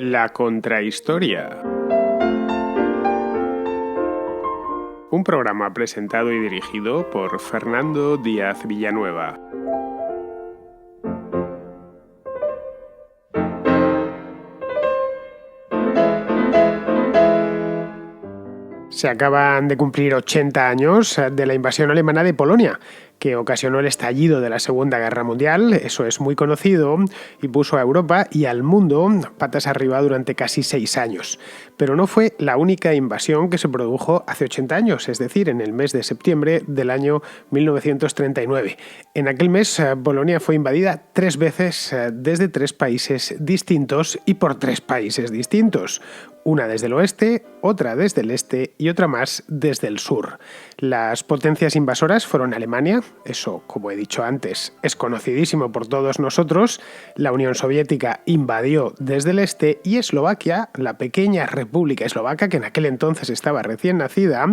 La contrahistoria. Un programa presentado y dirigido por Fernando Díaz Villanueva. Se acaban de cumplir 80 años de la invasión alemana de Polonia, que ocasionó el estallido de la Segunda Guerra Mundial, eso es muy conocido, y puso a Europa y al mundo patas arriba durante casi 6 años. Pero no fue la única invasión que se produjo hace 80 años, es decir, en el mes de septiembre del año 1939. En aquel mes, Polonia fue invadida 3 veces desde 3 países distintos y por 3 países distintos. Una desde el oeste, otra desde el este y otra más desde el sur. Las potencias invasoras fueron Alemania, eso, como he dicho antes, es conocidísimo por todos nosotros. La Unión Soviética invadió desde el este y Eslovaquia, la pequeña república eslovaca que en aquel entonces estaba recién nacida,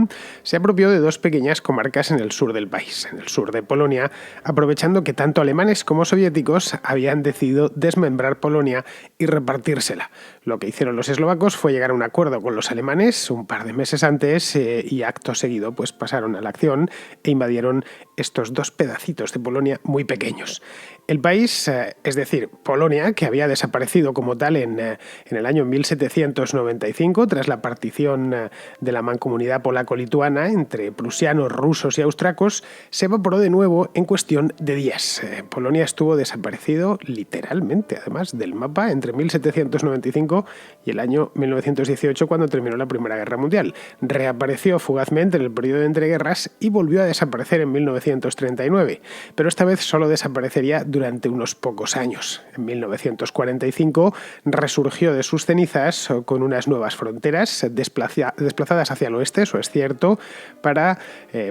se apropió de 2 pequeñas comarcas en el sur del país, en el sur de Polonia, aprovechando que tanto alemanes como soviéticos habían decidido desmembrar Polonia y repartírsela. Lo que hicieron los eslovacos fue llegar a un acuerdo con los alemanes un par de meses antes y acto seguido pues pasaron a la acción e invadieron estos 2 pedacitos de Polonia muy pequeños. El país, es decir, Polonia, que había desaparecido como tal en el año 1795 tras la partición de la mancomunidad polaco-lituana entre prusianos, rusos y austriacos, se evaporó de nuevo en cuestión de días. Polonia estuvo desaparecido literalmente, además del mapa, entre 1795 y el año 1918, cuando terminó la Primera Guerra Mundial. Reapareció fugazmente en el periodo de entreguerras y volvió a desaparecer en 1939, pero esta vez solo desaparecería durante unos pocos años. En 1945 resurgió de sus cenizas con unas nuevas fronteras desplazadas hacia el oeste, eso es cierto, para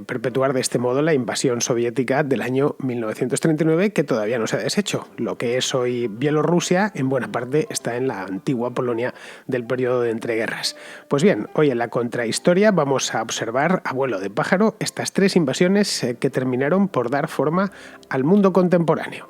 perpetuar de este modo la invasión soviética del año 1939, que todavía no se ha deshecho. Lo que es hoy Bielorrusia, en buena parte, está en la antigua Polonia del periodo de entreguerras. Pues bien, hoy en la contrahistoria vamos a observar a vuelo de pájaro estas 3 invasiones que terminaron por dar forma al mundo contemporáneo.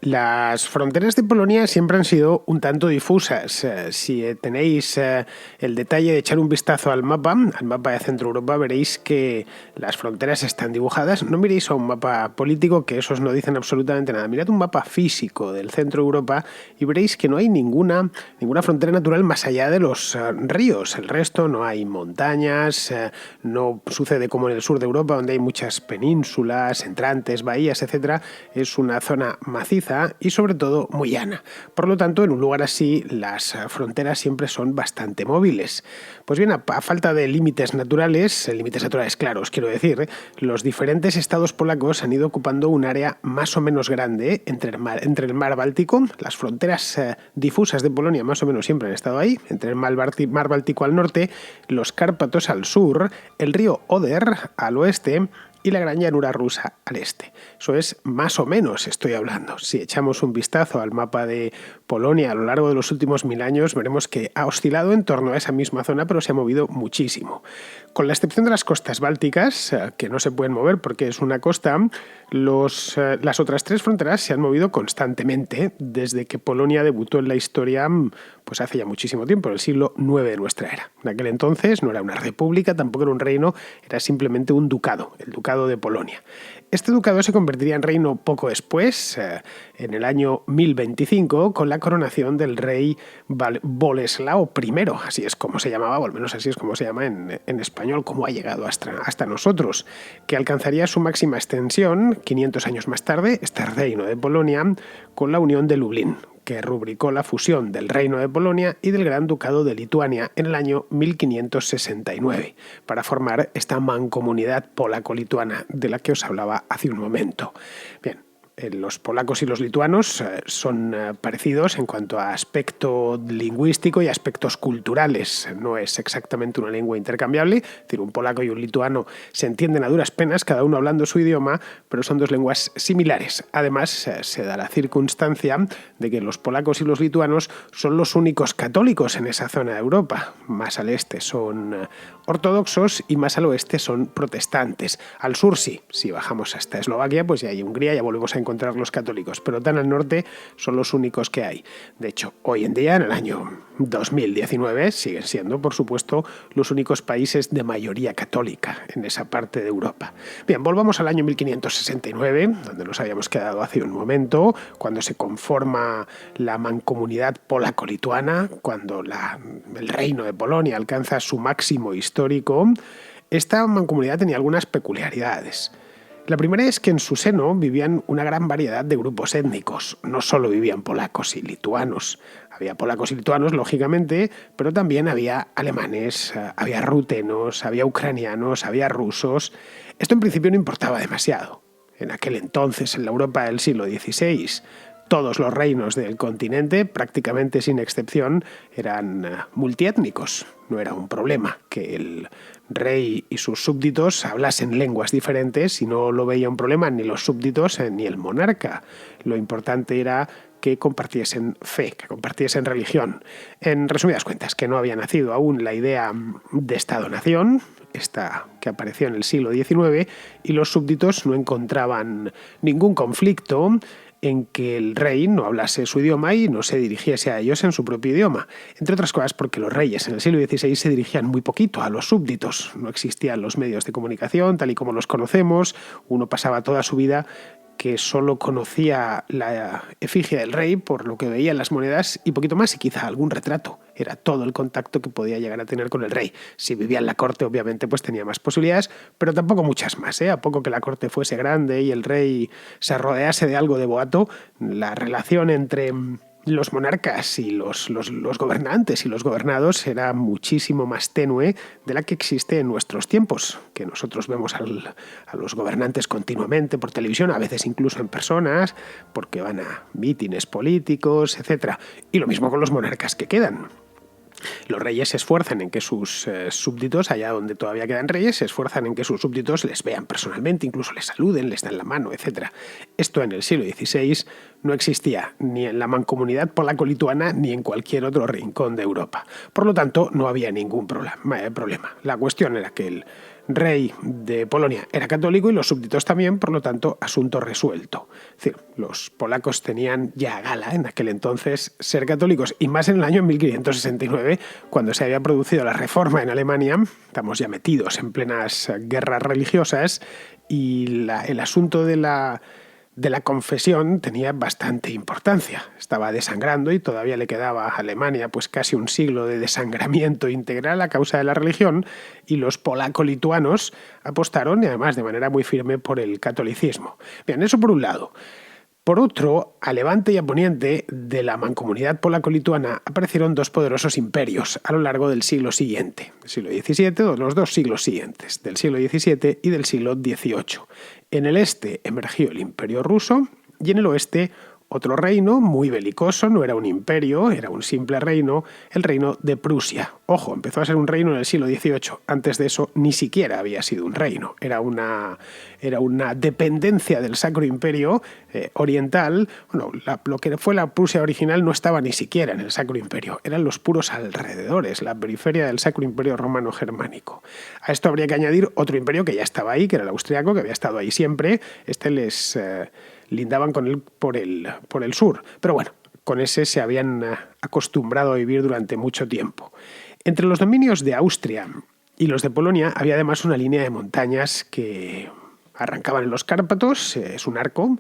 Las fronteras de Polonia siempre han sido un tanto difusas. Si tenéis el detalle de echar un vistazo al mapa de Centro Europa, veréis que las fronteras están dibujadas. No miréis a un mapa político, que esos no dicen absolutamente nada. Mirad un mapa físico del Centro Europa y veréis que no hay ninguna frontera natural más allá de los ríos. El resto no hay montañas, no sucede como en el sur de Europa, donde hay muchas penínsulas, entrantes, bahías, etc. Es una zona maciza y sobre todo muy llana. Por lo tanto, en un lugar así, las fronteras siempre son bastante móviles. Pues bien, a falta de límites naturales claros, quiero decir, los diferentes estados polacos han ido ocupando un área más o menos grande entre el mar Báltico. Las fronteras difusas de Polonia más o menos siempre han estado ahí, entre el mar Báltico al norte, los Cárpatos al sur, el río Oder al oeste y la gran llanura rusa al este. Eso es más o menos, estoy hablando. Si echamos un vistazo al mapa de Polonia a lo largo de los últimos 1000 años, veremos que ha oscilado en torno a esa misma zona, pero se ha movido muchísimo. Con la excepción de las costas bálticas, que no se pueden mover porque es una costa, las otras 3 fronteras se han movido constantemente desde que Polonia debutó en la historia pues hace ya muchísimo tiempo, en el siglo IX de nuestra era. En aquel entonces no era una república, tampoco era un reino, era simplemente un ducado, el ducado de Polonia. Este ducado se convertiría en reino poco después, en el año 1025, con la coronación del rey Boleslao I, así es como se llamaba, o al menos así es como se llama en español, como ha llegado hasta nosotros, que alcanzaría su máxima extensión 500 años más tarde, este reino de Polonia, con la unión de Lublin, que rubricó la fusión del Reino de Polonia y del Gran Ducado de Lituania en el año 1569, para formar esta mancomunidad polaco-lituana de la que os hablaba hace un momento. Bien, Los polacos y los lituanos son parecidos en cuanto a aspecto lingüístico y aspectos culturales. No es exactamente una lengua intercambiable, es decir, un polaco y un lituano se entienden a duras penas, cada uno hablando su idioma, pero son dos lenguas similares. Además, se da la circunstancia de que los polacos y los lituanos son los únicos católicos en esa zona de Europa. Más al este son ortodoxos y más al oeste son protestantes. Al sur sí, si bajamos hasta Eslovaquia, pues ya hay Hungría, ya volvemos a encontrar los católicos, pero tan al norte son los únicos que hay. De hecho, hoy en día, en el año 2019, siguen siendo, por supuesto, los únicos países de mayoría católica en esa parte de Europa. Bien, volvamos al año 1569, donde nos habíamos quedado hace un momento, cuando se conforma la mancomunidad polaco-lituana, cuando el reino de Polonia alcanza su máximo histórico. Esta mancomunidad tenía algunas peculiaridades. La primera es que en su seno vivían una gran variedad de grupos étnicos. No solo vivían polacos y lituanos. Había polacos y lituanos, lógicamente, pero también había alemanes, había rutenos, había ucranianos, había rusos. Esto en principio no importaba demasiado. En aquel entonces, en la Europa del siglo XVI, todos los reinos del continente, prácticamente sin excepción, eran multiétnicos. No era un problema que el rey y sus súbditos hablasen lenguas diferentes y no lo veía un problema ni los súbditos ni el monarca. Lo importante era que compartiesen fe, que compartiesen religión. En resumidas cuentas, que no había nacido aún la idea de Estado-nación, esta que apareció en el siglo XIX, y los súbditos no encontraban ningún conflicto en que el rey no hablase su idioma y no se dirigiese a ellos en su propio idioma. Entre otras cosas porque los reyes en el siglo XVI se dirigían muy poquito a los súbditos. No existían los medios de comunicación tal y como los conocemos. Uno pasaba toda su vida que solo conocía la efigie del rey por lo que veía en las monedas y poquito más, y quizá algún retrato. Era todo el contacto que podía llegar a tener con el rey. Si vivía en la corte, obviamente, pues tenía más posibilidades, pero tampoco muchas más, ¿eh? A poco que la corte fuese grande y el rey se rodease de algo de boato, la relación entre los monarcas y los gobernantes y los gobernados era muchísimo más tenue de la que existe en nuestros tiempos, que nosotros vemos a los gobernantes continuamente por televisión, a veces incluso en personas, porque van a mítines políticos, etc. Y lo mismo con los monarcas que quedan. Los reyes se esfuerzan en que sus súbditos, allá donde todavía quedan reyes, se esfuerzan en que sus súbditos les vean personalmente, incluso les saluden, les dan la mano, etc. Esto en el siglo XVI no existía ni en la mancomunidad polaco-lituana ni en cualquier otro rincón de Europa. Por lo tanto, no había ningún problema. La cuestión era que el rey de Polonia era católico y los súbditos también, por lo tanto, asunto resuelto. Es decir, los polacos tenían ya gala en aquel entonces ser católicos, y más en el año 1569, cuando se había producido la reforma en Alemania. Estamos ya metidos en plenas guerras religiosas y el asunto de la confesión tenía bastante importancia. Estaba desangrando y todavía le quedaba a Alemania pues casi un siglo de desangramiento integral a causa de la religión, y los polaco-lituanos apostaron, y además de manera muy firme, por el catolicismo. Bien, eso por un lado. Por otro, a levante y a poniente de la mancomunidad polaco-lituana aparecieron dos poderosos imperios a lo largo del siglo siguiente, del siglo XVII, o los dos siglos siguientes, del siglo XVII y del siglo XVIII. En el este emergió el Imperio ruso y en el oeste otro reino muy belicoso, no era un imperio, era un simple reino, el reino de Prusia. Ojo, empezó a ser un reino en el siglo XVIII. Antes de eso ni siquiera había sido un reino. Era una dependencia del Sacro Imperio Oriental. Bueno, lo que fue la Prusia original no estaba ni siquiera en el Sacro Imperio. Eran los puros alrededores, la periferia del Sacro Imperio Romano-Germánico. A esto habría que añadir otro imperio que ya estaba ahí, que era el austriaco, que había estado ahí siempre. Les lindaban con él por el sur. Pero bueno, con ese se habían acostumbrado a vivir durante mucho tiempo. Entre los dominios de Austria y los de Polonia había además una línea de montañas que arrancaban en los Cárpatos, es un arco,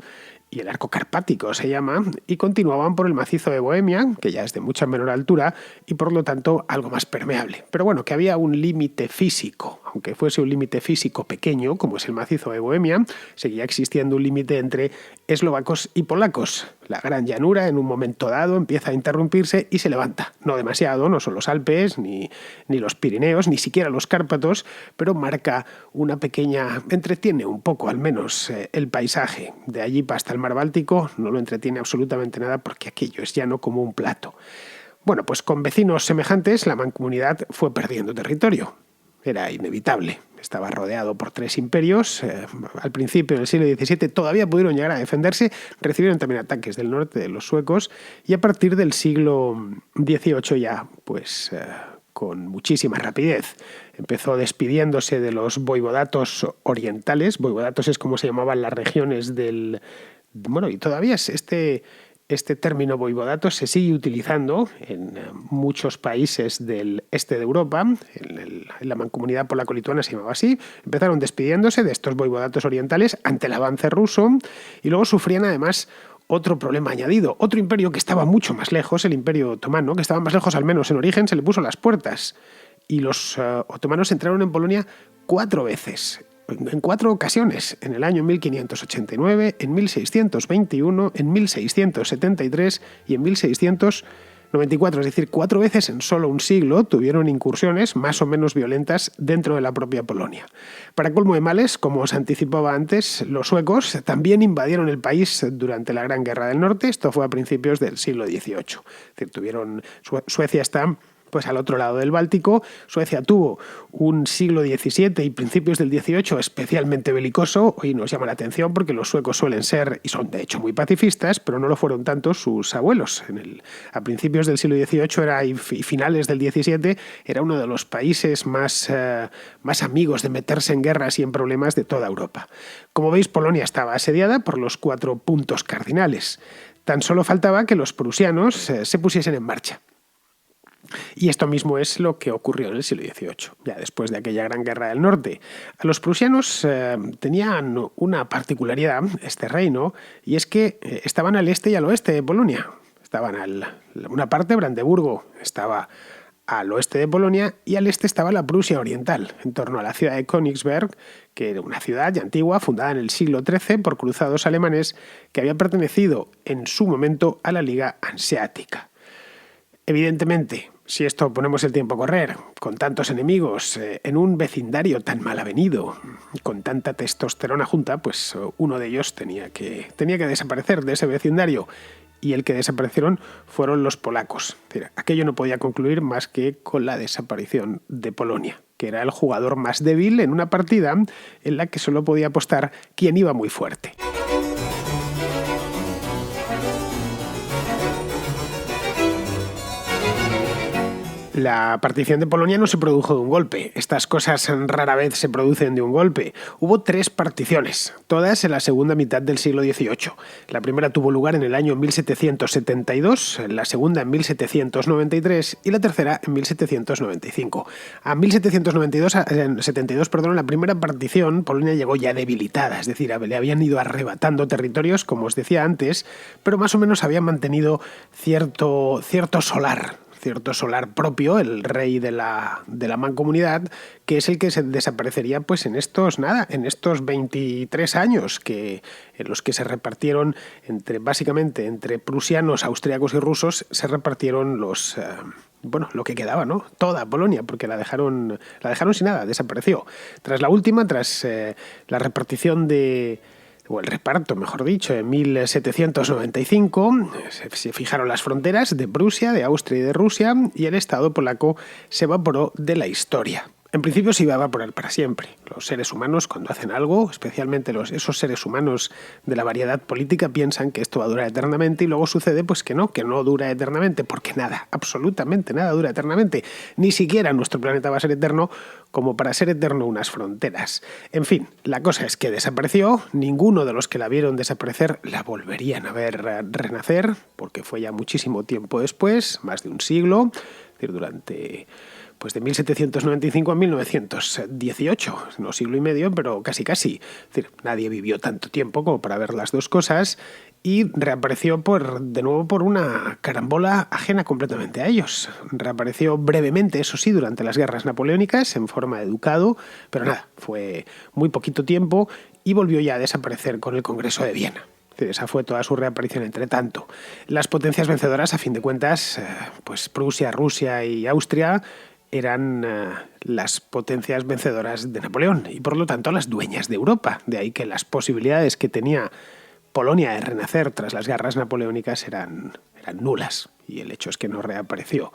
y el arco carpático se llama, y continuaban por el macizo de Bohemia, que ya es de mucha menor altura y por lo tanto algo más permeable. Pero bueno, que había un límite físico, aunque fuese un límite físico pequeño, como es el macizo de Bohemia, seguía existiendo un límite entre eslovacos y polacos. La gran llanura, en un momento dado, empieza a interrumpirse y se levanta. No demasiado, no son los Alpes, ni los Pirineos, ni siquiera los Cárpatos, pero marca una pequeña... entretiene un poco, al menos, el paisaje. De allí hasta el mar Báltico no lo entretiene absolutamente nada porque aquello es llano como un plato. Bueno, pues con vecinos semejantes la mancomunidad fue perdiendo territorio. Era inevitable. Estaba rodeado por 3 imperios. Al principio, en el siglo XVII, todavía pudieron llegar a defenderse. Recibieron también ataques del norte de los suecos. Y a partir del siglo XVIII ya, pues... con muchísima rapidez. Empezó despidiéndose de los voivodatos orientales. Voivodatos es como se llamaban las regiones del... Bueno, y todavía es este término voivodato se sigue utilizando en muchos países del este de Europa. En la mancomunidad polaco-lituana se llamaba así. Empezaron despidiéndose de estos voivodatos orientales ante el avance ruso y luego sufrían además otro problema añadido. Otro imperio que estaba mucho más lejos, el Imperio Otomano, que estaba más lejos al menos en origen, se le puso las puertas. Y los otomanos entraron en Polonia 4 veces. En 4 ocasiones, en el año 1589, en 1621, en 1673 y en 1694, es decir, 4 veces en solo un siglo tuvieron incursiones más o menos violentas dentro de la propia Polonia. Para colmo de males, como os anticipaba antes, los suecos también invadieron el país durante la Gran Guerra del Norte, esto fue a principios del siglo XVIII. Es decir, Suecia está... pues al otro lado del Báltico. Suecia tuvo un siglo XVII y principios del XVIII especialmente belicoso. Hoy nos llama la atención porque los suecos suelen ser, y son de hecho muy pacifistas, pero no lo fueron tanto sus abuelos. A principios del siglo XVIII y finales del XVII era uno de los países más amigos de meterse en guerras y en problemas de toda Europa. Como veis, Polonia estaba asediada por los 4 puntos cardinales. Tan solo faltaba que los prusianos se pusiesen en marcha. Y esto mismo es lo que ocurrió en el siglo XVIII, ya después de aquella gran guerra del norte. Los prusianos tenían una particularidad, este reino, y es que estaban al este y al oeste de Polonia. Estaban una parte, Brandeburgo, estaba al oeste de Polonia y al este estaba la Prusia oriental, en torno a la ciudad de Königsberg, que era una ciudad ya antigua, fundada en el siglo XIII por cruzados alemanes, que había pertenecido en su momento a la Liga Hanseática. Evidentemente, si esto ponemos el tiempo a correr, con tantos enemigos, en un vecindario tan mal avenido, con tanta testosterona junta, pues uno de ellos tenía que desaparecer de ese vecindario. Y el que desaparecieron fueron los polacos. Es decir, aquello no podía concluir más que con la desaparición de Polonia, que era el jugador más débil en una partida en la que solo podía apostar quien iba muy fuerte. La partición de Polonia no se produjo de un golpe. Estas cosas rara vez se producen de un golpe. Hubo 3 particiones, todas en la segunda mitad del siglo XVIII. La primera tuvo lugar en el año 1772, la segunda en 1793 y la tercera en 1795. A 1772, la primera partición, Polonia llegó ya debilitada, es decir, le habían ido arrebatando territorios, como os decía antes, pero más o menos habían mantenido cierto solar propio, el rey de la mancomunidad, que es el que se desaparecería pues en estos 23 años en los que se repartieron básicamente entre prusianos, austriacos y rusos, se repartieron lo que quedaba, ¿no? Toda Polonia, porque la dejaron sin nada, desapareció. Tras la repartición o el reparto, mejor dicho, en 1795, se fijaron las fronteras de Prusia, de Austria y de Rusia, y el Estado polaco se evaporó de la historia. En principio se iba a evaporar para siempre. Los seres humanos, cuando hacen algo, especialmente esos seres humanos de la variedad política, piensan que esto va a durar eternamente y luego sucede pues que no dura eternamente, porque nada, absolutamente nada dura eternamente. Ni siquiera nuestro planeta va a ser eterno como para ser eterno unas fronteras. En fin, la cosa es que desapareció, ninguno de los que la vieron desaparecer la volverían a ver renacer, porque fue ya muchísimo tiempo después, más de un siglo, es decir, durante pues de 1795 a 1918, no siglo y medio, pero casi. Es decir, nadie vivió tanto tiempo como para ver las dos cosas, y reapareció de nuevo por una carambola ajena completamente a ellos. Reapareció brevemente, eso sí, durante las guerras napoleónicas, en forma de ducado, pero nada, fue muy poquito tiempo y volvió ya a desaparecer con el Congreso de Viena. Esa fue toda su reaparición. Entre tanto, las potencias vencedoras, a fin de cuentas, pues Prusia, Rusia y Austria eran las potencias vencedoras de Napoleón y por lo tanto las dueñas de Europa. De ahí que las posibilidades que tenía Polonia de renacer tras las guerras napoleónicas eran nulas, y el hecho es que no reapareció.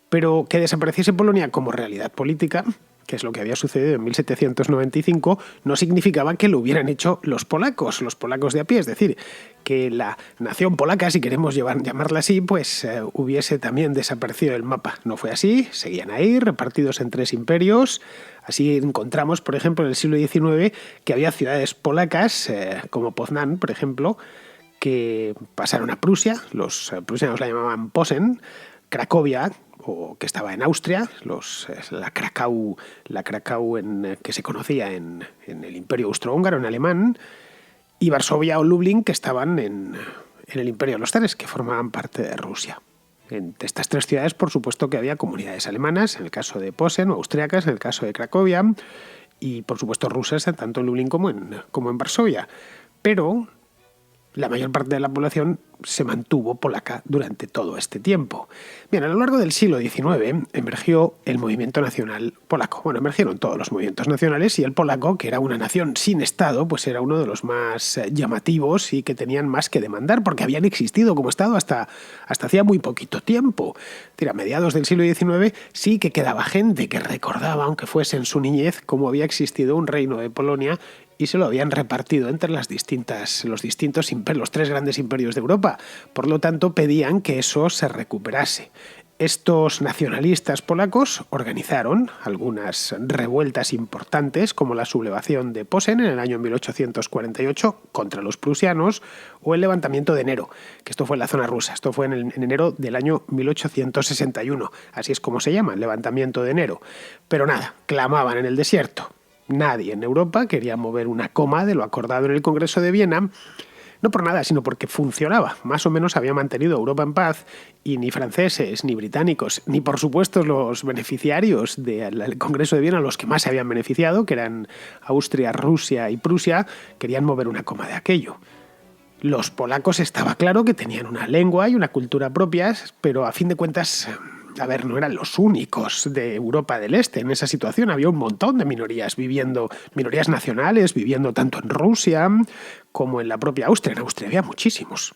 Pero que desapareciese Polonia como realidad política, que es lo que había sucedido en 1795, no significaba que lo hubieran hecho los polacos de a pie. Es decir, que la nación polaca, si queremos llamarla así, pues hubiese también desaparecido del mapa. No fue así, seguían ahí, repartidos en 3 imperios. Así encontramos, por ejemplo, en el siglo XIX que había ciudades polacas, como Poznań, por ejemplo, que pasaron a Prusia. Los prusianos la llamaban Posen. Cracovia, o que estaba en Austria, la Krakau que se conocía en el Imperio Austrohúngaro, en alemán, y Varsovia o Lublin, que estaban en el Imperio de los Zares, que formaban parte de Rusia. En estas 3 ciudades, por supuesto, que había comunidades alemanas, en el caso de Posen, o austriacas, en el caso de Cracovia, y por supuesto rusas, tanto en Lublin como en Varsovia. Pero la mayor parte de la población se mantuvo polaca durante todo este tiempo. Bien, a lo largo del siglo XIX emergió el movimiento nacional polaco. Bueno, emergieron todos los movimientos nacionales, y el polaco, que era una nación sin Estado, pues era uno de los más llamativos y que tenían más que demandar, porque habían existido como Estado hasta hacía muy poquito tiempo. A mediados del siglo XIX sí que quedaba gente que recordaba, aunque fuese en su niñez, cómo había existido un reino de Polonia y se lo habían repartido entre los distintos imperios, los 3 grandes imperios de Europa. Por lo tanto, pedían que eso se recuperase. Estos nacionalistas polacos organizaron algunas revueltas importantes, como la sublevación de Posen en el año 1848 contra los prusianos, o el levantamiento de Enero, que esto fue en la zona rusa. Esto fue en enero del año 1861. Así es como se llama, el levantamiento de Enero. Pero nada, clamaban en el desierto. Nadie en Europa quería mover una coma de lo acordado en el Congreso de Viena, no por nada, sino porque funcionaba. Más o menos había mantenido Europa en paz, y ni franceses, ni británicos, ni por supuesto los beneficiarios del Congreso de Viena, los que más se habían beneficiado, que eran Austria, Rusia y Prusia, querían mover una coma de aquello. Los polacos estaba claro que tenían una lengua y una cultura propias, pero a fin de cuentas, no eran los únicos de Europa del Este en esa situación. Había un montón de minorías nacionales viviendo tanto en Rusia como en la propia Austria. En Austria había muchísimos.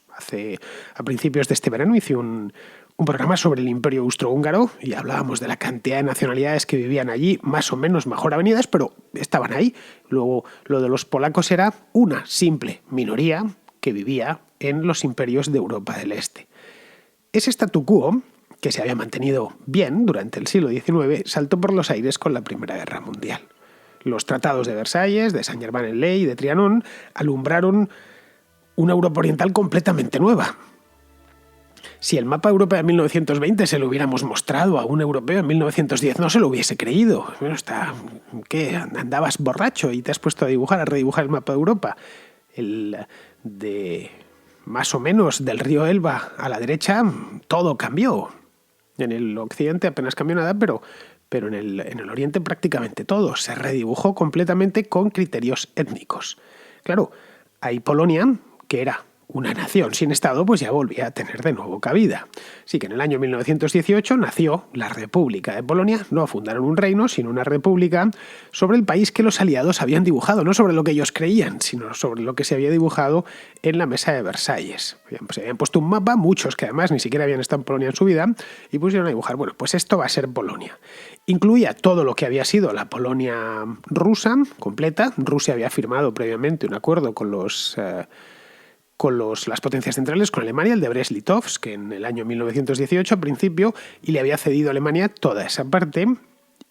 A principios de este verano hice un programa sobre el Imperio Austrohúngaro y hablábamos de la cantidad de nacionalidades que vivían allí, más o menos mejor avenidas, pero estaban ahí. Luego, lo de los polacos era una simple minoría que vivía en los imperios de Europa del Este. Ese statu quo, que se había mantenido bien durante el siglo XIX, saltó por los aires con la Primera Guerra Mundial. Los tratados de Versalles, de Saint-Germain-en-Laye y de Trianon alumbraron una Europa oriental completamente nueva. Si el mapa europeo de 1920 se lo hubiéramos mostrado a un europeo en 1910, no se lo hubiese creído. Bueno, ¿qué? ¿Andabas borracho y te has puesto a redibujar el mapa de Europa? Más o menos del río Elba a la derecha, todo cambió. En el occidente apenas cambió nada, pero en el oriente prácticamente todo. Se redibujó completamente con criterios étnicos. Claro, ahí Polonia, que era una nación sin Estado, pues ya volvía a tener de nuevo cabida. Así que en el año 1918 nació la República de Polonia. No fundaron un reino, sino una república sobre el país que los aliados habían dibujado, no sobre lo que ellos creían, sino sobre lo que se había dibujado en la mesa de Versalles. Se habían puesto un mapa, muchos que además ni siquiera habían estado en Polonia en su vida, y pusieron a dibujar, bueno, pues esto va a ser Polonia. Incluía todo lo que había sido la Polonia rusa completa. Rusia había firmado previamente un acuerdo con las potencias centrales, con Alemania, el de Brest-Litovsk, en el año 1918 a principio, y le había cedido a Alemania toda esa parte,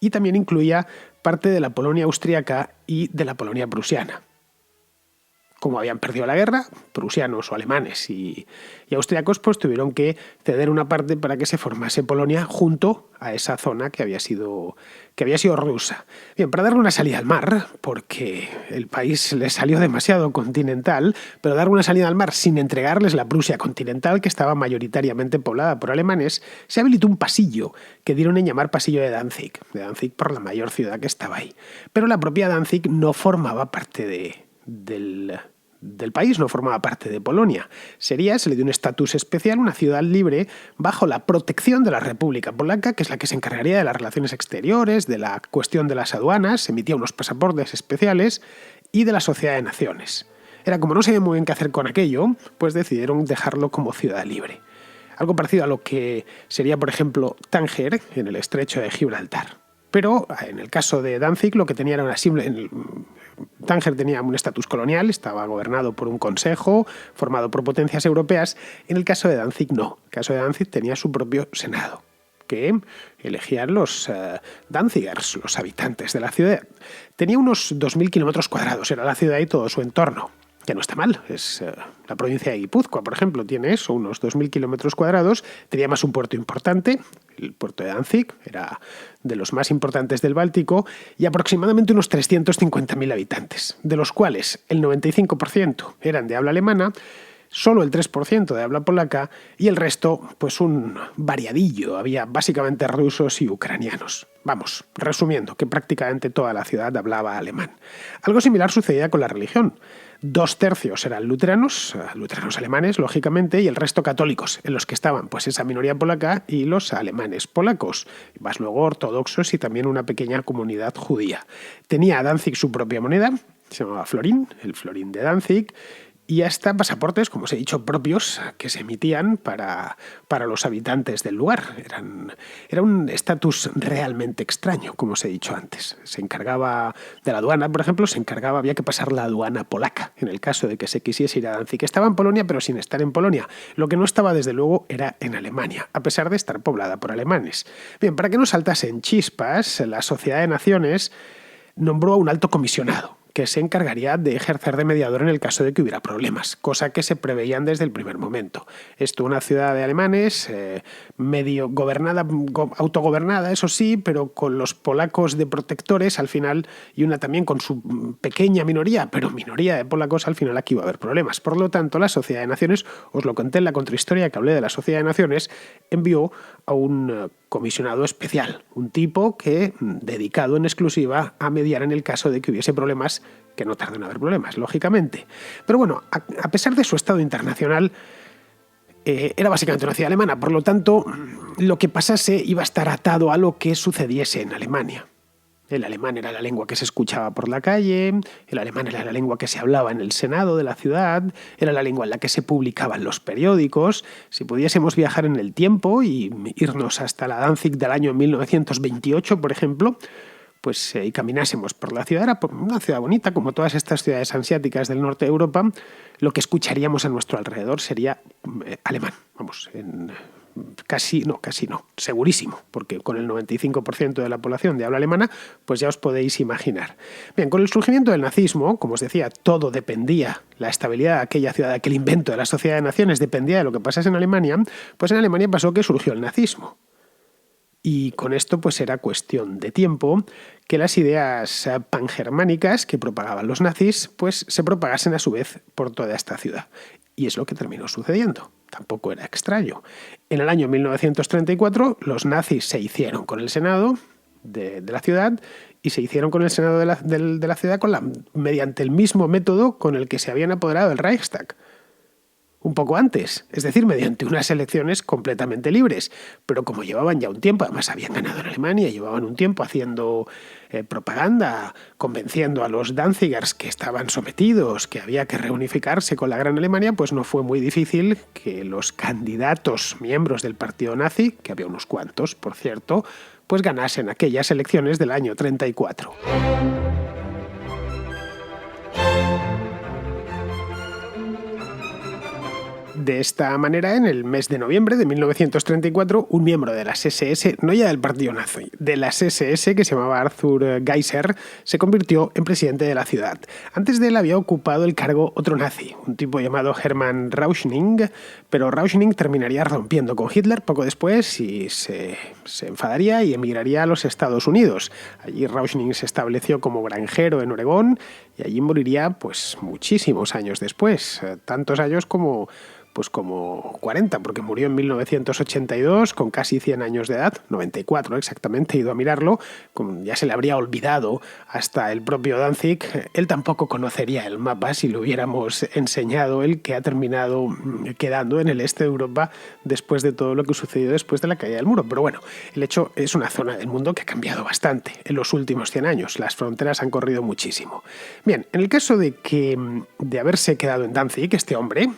y también incluía parte de la Polonia austríaca y de la Polonia prusiana. Como habían perdido la guerra, prusianos o alemanes y austriacos pues tuvieron que ceder una parte para que se formase Polonia junto a esa zona que había sido rusa. Bien, para darle una salida al mar, porque el país les salió demasiado continental, pero darle una salida al mar sin entregarles la Prusia continental, que estaba mayoritariamente poblada por alemanes, se habilitó un pasillo que dieron en llamar Pasillo de Danzig por la mayor ciudad que estaba ahí. Pero la propia Danzig no formaba parte del país, no formaba parte de Polonia. Se le dio un estatus especial, una ciudad libre, bajo la protección de la República Polaca, que es la que se encargaría de las relaciones exteriores, de la cuestión de las aduanas, emitía unos pasaportes especiales y de la Sociedad de Naciones. Era como no sabían muy bien qué hacer con aquello, pues decidieron dejarlo como ciudad libre. Algo parecido a lo que sería, por ejemplo, Tánger, en el estrecho de Gibraltar. Pero en el caso de Danzig lo que tenía era una simple... Tánger tenía un estatus colonial, estaba gobernado por un consejo formado por potencias europeas. En el caso de Danzig no. El caso de Danzig tenía su propio senado, que elegían los Danzigers, los habitantes de la ciudad. Tenía unos 2.000 kilómetros cuadrados, era la ciudad y todo su entorno. Que no está mal, es la provincia de Guipúzcoa, por ejemplo, tiene eso, unos 2.000 kilómetros cuadrados, tenía más un puerto importante, el puerto de Danzig, era de los más importantes del Báltico, y aproximadamente unos 350.000 habitantes, de los cuales el 95% eran de habla alemana, solo el 3% de habla polaca, y el resto, pues un variadillo, había básicamente rusos y ucranianos. Vamos, resumiendo, que prácticamente toda la ciudad hablaba alemán. Algo similar sucedía con la religión. 2/3 eran luteranos alemanes, lógicamente, y el resto católicos, en los que estaban pues esa minoría polaca y los alemanes polacos, más luego ortodoxos y también una pequeña comunidad judía. Tenía Danzig su propia moneda, se llamaba florín, el florín de Danzig, y hasta pasaportes, como os he dicho, propios que se emitían para los habitantes del lugar. Era un estatus realmente extraño, como os he dicho antes. Se encargaba de la aduana, por ejemplo, había que pasar la aduana polaca, en el caso de que se quisiese ir a Danzig. Estaba en Polonia, pero sin estar en Polonia. Lo que no estaba, desde luego, era en Alemania, a pesar de estar poblada por alemanes. Bien, para que no saltasen chispas, la Sociedad de Naciones nombró a un alto comisionado, que se encargaría de ejercer de mediador en el caso de que hubiera problemas, cosa que se preveían desde el primer momento. Esto, una ciudad de alemanes, medio gobernada, autogobernada, eso sí, pero con los polacos de protectores al final, y una también con su pequeña minoría, pero minoría de polacos, al final aquí iba a haber problemas. Por lo tanto, la Sociedad de Naciones, os lo conté en la contrahistoria que hablé de la Sociedad de Naciones, envió a un comisionado especial, un tipo que dedicado en exclusiva a mediar en el caso de que hubiese problemas, que no tardan en haber problemas, lógicamente. Pero bueno, a pesar de su estado internacional, era básicamente una ciudad alemana, por lo tanto, lo que pasase iba a estar atado a lo que sucediese en Alemania. El alemán era la lengua que se escuchaba por la calle, el alemán era la lengua que se hablaba en el Senado de la ciudad, era la lengua en la que se publicaban los periódicos. Si pudiésemos viajar en el tiempo y irnos hasta la Danzig del año 1928, por ejemplo, pues y caminásemos por la ciudad, era una ciudad bonita, como todas estas ciudades asiáticas del norte de Europa, lo que escucharíamos a nuestro alrededor sería alemán, vamos, casi no, segurísimo, porque con el 95% de la población de habla alemana, pues ya os podéis imaginar. Bien, con el surgimiento del nazismo, como os decía, todo dependía, la estabilidad de aquella ciudad, aquel invento de la Sociedad de Naciones dependía de lo que pasase en Alemania, pues en Alemania pasó que surgió el nazismo. Y con esto pues era cuestión de tiempo que las ideas pangermánicas que propagaban los nazis pues se propagasen a su vez por toda esta ciudad. Y es lo que terminó sucediendo. Tampoco era extraño. En el año 1934 los nazis se hicieron con el Senado de la ciudad y se hicieron con el Senado de la ciudad mediante el mismo método con el que se habían apoderado del Reichstag. Un poco antes, es decir, mediante unas elecciones completamente libres. Pero como llevaban ya un tiempo, además habían ganado en Alemania, llevaban un tiempo haciendo propaganda, convenciendo a los Danzigers que estaban sometidos, que había que reunificarse con la Gran Alemania, pues no fue muy difícil que los candidatos miembros del partido nazi, que había unos cuantos, por cierto, pues ganasen aquellas elecciones del año 34. De esta manera, en el mes de noviembre de 1934, un miembro de las SS, no ya del partido nazi, de las SS, que se llamaba Arthur Geiser, se convirtió en presidente de la ciudad. Antes de él había ocupado el cargo otro nazi, un tipo llamado Hermann Rauschning, pero Rauschning terminaría rompiendo con Hitler poco después y se enfadaría y emigraría a los Estados Unidos. Allí Rauschning se estableció como granjero en Oregón y allí moriría pues muchísimos años después, tantos años como 40, porque murió en 1982 con casi 100 años de edad, 94 exactamente, he ido a mirarlo, ya se le habría olvidado hasta el propio Danzig. Él tampoco conocería el mapa si lo hubiéramos enseñado, él que ha terminado quedando en el este de Europa después de todo lo que sucedió después de la caída del muro. Pero bueno, el hecho es una zona del mundo que ha cambiado bastante en los últimos 100 años, las fronteras han corrido muchísimo. Bien, en el caso de haberse quedado en Danzig, este hombre,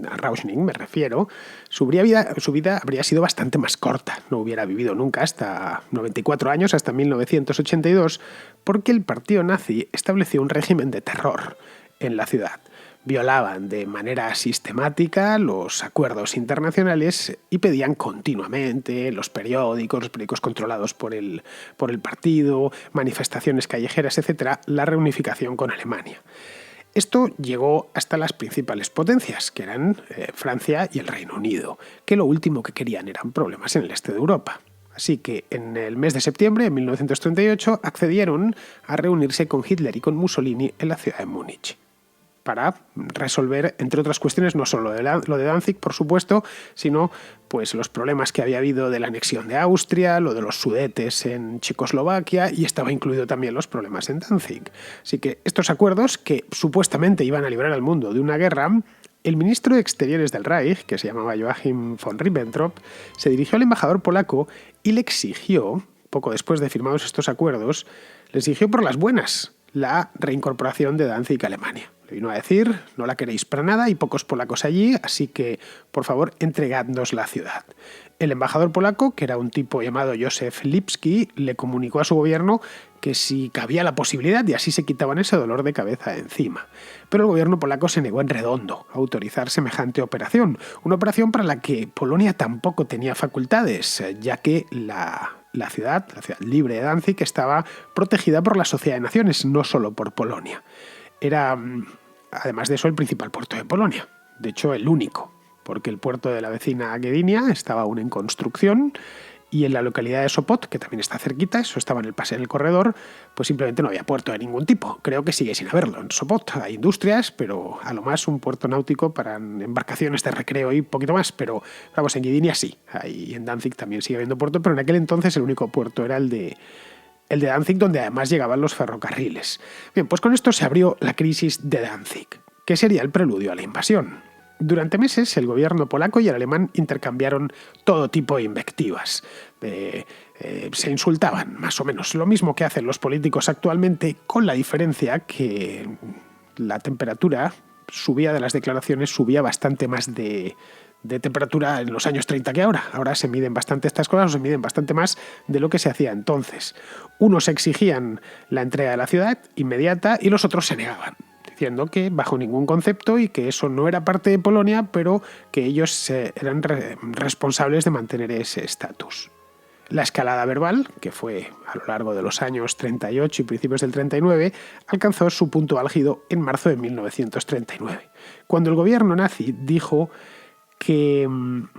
a Rauschning me refiero, su vida habría sido bastante más corta. No hubiera vivido nunca hasta 94 años, hasta 1982, porque el partido nazi estableció un régimen de terror en la ciudad. Violaban de manera sistemática los acuerdos internacionales y pedían continuamente los periódicos controlados por el partido, manifestaciones callejeras, etc., la reunificación con Alemania. Esto llegó hasta las principales potencias, que eran Francia y el Reino Unido, que lo último que querían eran problemas en el este de Europa. Así que en el mes de septiembre de 1938 accedieron a reunirse con Hitler y con Mussolini en la ciudad de Múnich, para resolver, entre otras cuestiones, no solo lo de Danzig, por supuesto, sino pues los problemas que había habido de la anexión de Austria, lo de los Sudetes en Checoslovaquia, y estaba incluido también los problemas en Danzig. Así que estos acuerdos, que supuestamente iban a librar al mundo de una guerra, el ministro de Exteriores del Reich, que se llamaba Joachim von Ribbentrop, se dirigió al embajador polaco y le exigió, poco después de firmados estos acuerdos, le exigió por las buenas la reincorporación de Danzig a Alemania. Le vino a decir, no la queréis para nada, hay pocos polacos allí, así que, por favor, entregadnos la ciudad. El embajador polaco, que era un tipo llamado Józef Lipski, le comunicó a su gobierno que si cabía la posibilidad y así se quitaban ese dolor de cabeza de encima. Pero el gobierno polaco se negó en redondo a autorizar semejante operación, una operación para la que Polonia tampoco tenía facultades, ya que la ciudad libre de Danzig estaba protegida por la Sociedad de Naciones, no solo por Polonia. Era, además de eso, el principal puerto de Polonia, de hecho el único, porque el puerto de la vecina Gdynia estaba aún en construcción y en la localidad de Sopot, que también está cerquita, eso estaba en el corredor, pues simplemente no había puerto de ningún tipo. Creo que sigue sin haberlo. En Sopot hay industrias, pero a lo más un puerto náutico para embarcaciones de recreo y poquito más, pero vamos, en Gdynia sí, y en Danzig también sigue habiendo puerto, pero en aquel entonces el único puerto era el de Danzig, donde además llegaban los ferrocarriles. Bien, pues con esto se abrió la crisis de Danzig, que sería el preludio a la invasión. Durante meses el gobierno polaco y el alemán intercambiaron todo tipo de invectivas. Se insultaban, más o menos, lo mismo que hacen los políticos actualmente, con la diferencia que la temperatura subía de las declaraciones, subía bastante más de temperatura en los años 30 que ahora. Ahora se miden bastante estas cosas, o se miden bastante más de lo que se hacía entonces. Unos exigían la entrega de la ciudad inmediata y los otros se negaban, diciendo que bajo ningún concepto y que eso no era parte de Polonia, pero que ellos eran responsables de mantener ese estatus. La escalada verbal, que fue a lo largo de los años 38 y principios del 39, alcanzó su punto álgido en marzo de 1939, cuando el gobierno nazi dijo que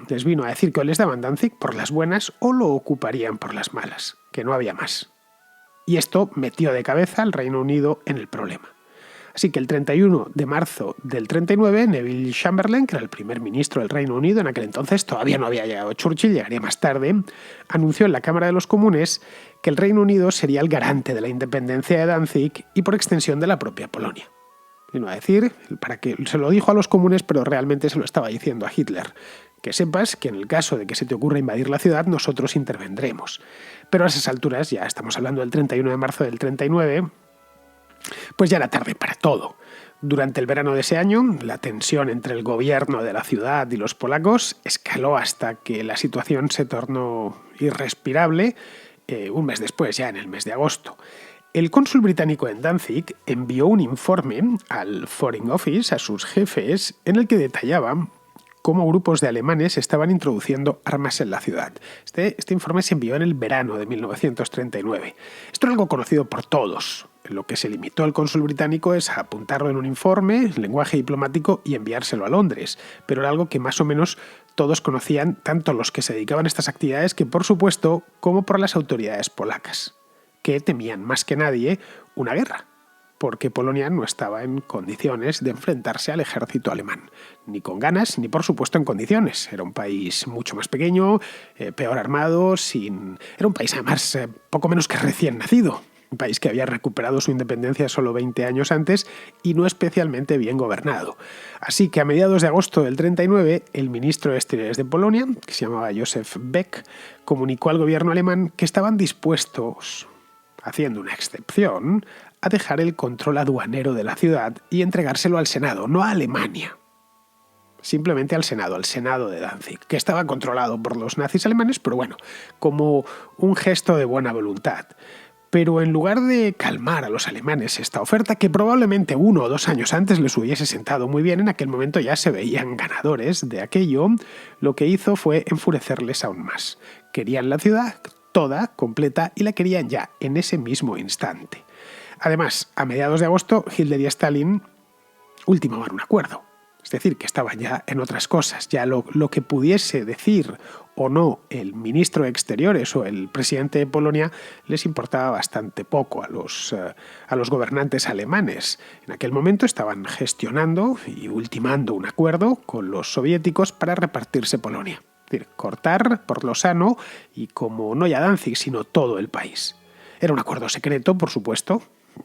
les vino a decir que o les daban Danzig por las buenas o lo ocuparían por las malas, que no había más. Y esto metió de cabeza al Reino Unido en el problema. Así que el 31 de marzo del 39, Neville Chamberlain, que era el primer ministro del Reino Unido en aquel entonces, todavía no había llegado Churchill, llegaría más tarde, anunció en la Cámara de los Comunes que el Reino Unido sería el garante de la independencia de Danzig y por extensión de la propia Polonia. Vino a decir, para que se lo dijo a los comunes, pero realmente se lo estaba diciendo a Hitler, que sepas que en el caso de que se te ocurra invadir la ciudad, nosotros intervendremos. Pero a esas alturas, ya estamos hablando del 31 de marzo del 39, pues ya era tarde para todo. Durante el verano de ese año, la tensión entre el gobierno de la ciudad y los polacos escaló hasta que la situación se tornó irrespirable un mes después, ya en el mes de agosto. El cónsul británico en Danzig envió un informe al Foreign Office, a sus jefes, en el que detallaba cómo grupos de alemanes estaban introduciendo armas en la ciudad. Este informe se envió en el verano de 1939. Esto era algo conocido por todos. Lo que se limitó el cónsul británico es a apuntarlo en un informe, en lenguaje diplomático, y enviárselo a Londres. Pero era algo que más o menos todos conocían, tanto los que se dedicaban a estas actividades que, por supuesto, como por las autoridades polacas, que temían más que nadie una guerra, porque Polonia no estaba en condiciones de enfrentarse al ejército alemán, ni con ganas, ni por supuesto en condiciones. Era un país mucho más pequeño, peor armado, era un país además poco menos que recién nacido. Un país que había recuperado su independencia solo 20 años antes y no especialmente bien gobernado. Así que a mediados de agosto del 39, el ministro de Exteriores de Polonia, que se llamaba Josef Beck, comunicó al gobierno alemán que estaban dispuestos, haciendo una excepción, a dejar el control aduanero de la ciudad y entregárselo al Senado, no a Alemania. Simplemente al Senado de Danzig, que estaba controlado por los nazis alemanes, pero bueno, como un gesto de buena voluntad. Pero en lugar de calmar a los alemanes esta oferta, que probablemente 1 o 2 años antes les hubiese sentado muy bien, en aquel momento ya se veían ganadores de aquello, lo que hizo fue enfurecerles aún más. Querían la ciudad toda, completa, y la querían ya, en ese mismo instante. Además, a mediados de agosto, Hitler y Stalin ultimaban un acuerdo. Es decir, que estaban ya en otras cosas. Ya lo que pudiese decir o no el ministro de Exteriores o el presidente de Polonia les importaba bastante poco a los gobernantes alemanes. En aquel momento estaban gestionando y ultimando un acuerdo con los soviéticos para repartirse Polonia. Es decir, cortar por lo sano y como no ya Danzig, sino todo el país. Era un acuerdo secreto, por supuesto,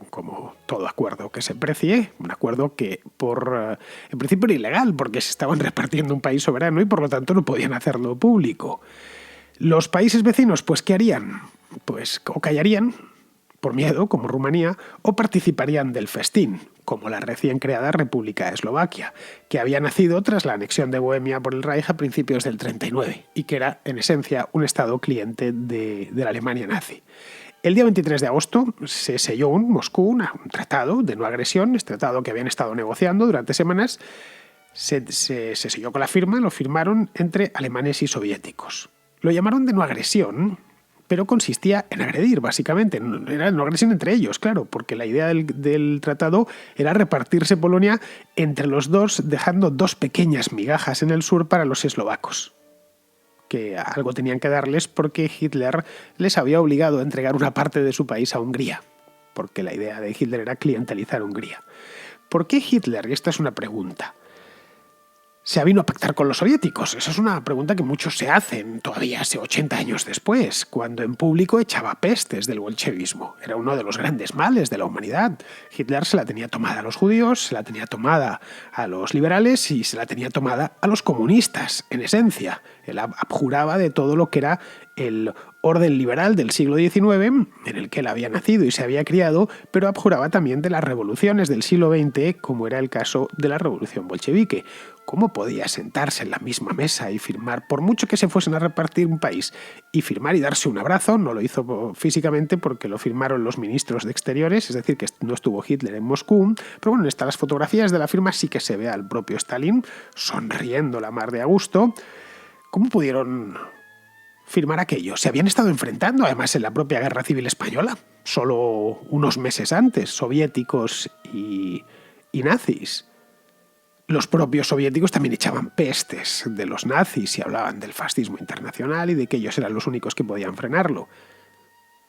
como todo acuerdo que se precie, un acuerdo que en principio era ilegal porque se estaban repartiendo un país soberano y por lo tanto no podían hacerlo público. Los países vecinos, pues ¿qué harían? Pues o callarían por miedo, como Rumanía, o participarían del festín, como la recién creada República de Eslovaquia, que había nacido tras la anexión de Bohemia por el Reich a principios del 39 y que era, en esencia, un estado cliente de la Alemania nazi. El día 23 de agosto se selló en Moscú un tratado de no agresión, este tratado que habían estado negociando durante semanas, se selló con la firma, lo firmaron entre alemanes y soviéticos. Lo llamaron de no agresión, pero consistía en agredir, básicamente. Era no agresión entre ellos, claro, porque la idea del tratado era repartirse Polonia entre los dos, dejando 2 pequeñas migajas en el sur para los eslovacos, que algo tenían que darles porque Hitler les había obligado a entregar una parte de su país a Hungría, porque la idea de Hitler era clientelizar Hungría. ¿Por qué Hitler? Y esta es una pregunta. ¿Se avino a pactar con los soviéticos? Esa es una pregunta que muchos se hacen todavía hace 80 años después, cuando en público echaba pestes del bolchevismo. Era uno de los grandes males de la humanidad. Hitler se la tenía tomada a los judíos, se la tenía tomada a los liberales y se la tenía tomada a los comunistas, en esencia. Él abjuraba de todo lo que era el orden liberal del siglo XIX, en el que él había nacido y se había criado, pero abjuraba también de las revoluciones del siglo XX, como era el caso de la revolución bolchevique. ¿Cómo podía sentarse en la misma mesa y firmar, por mucho que se fuesen a repartir un país, y firmar y darse un abrazo? No lo hizo físicamente porque lo firmaron los ministros de Exteriores, es decir, que no estuvo Hitler en Moscú, pero bueno, en las fotografías de la firma sí que se ve al propio Stalin sonriendo la mar de a gusto. ¿Cómo pudieron firmar aquello? Se habían estado enfrentando además en la propia Guerra Civil Española, solo unos meses antes, soviéticos y nazis. Los propios soviéticos también echaban pestes de los nazis y hablaban del fascismo internacional y de que ellos eran los únicos que podían frenarlo.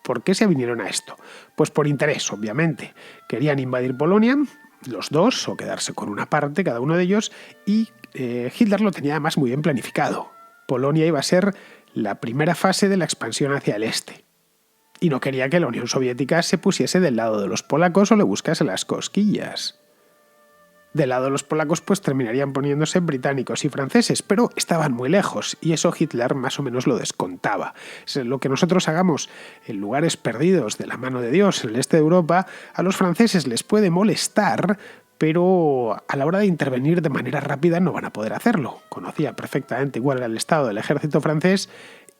¿Por qué se vinieron a esto? Pues por interés, obviamente. Querían invadir Polonia, los dos, o quedarse con una parte, cada uno de ellos, y Hitler lo tenía además muy bien planificado. Polonia iba a ser la primera fase de la expansión hacia el este. Y no quería que la Unión Soviética se pusiese del lado de los polacos o le buscase las cosquillas. Del lado de los polacos pues terminarían poniéndose británicos y franceses, pero estaban muy lejos y eso Hitler más o menos lo descontaba. Lo que nosotros hagamos en lugares perdidos de la mano de Dios en el este de Europa, a los franceses les puede molestar, pero a la hora de intervenir de manera rápida no van a poder hacerlo. Conocía perfectamente cuál era el estado del ejército francés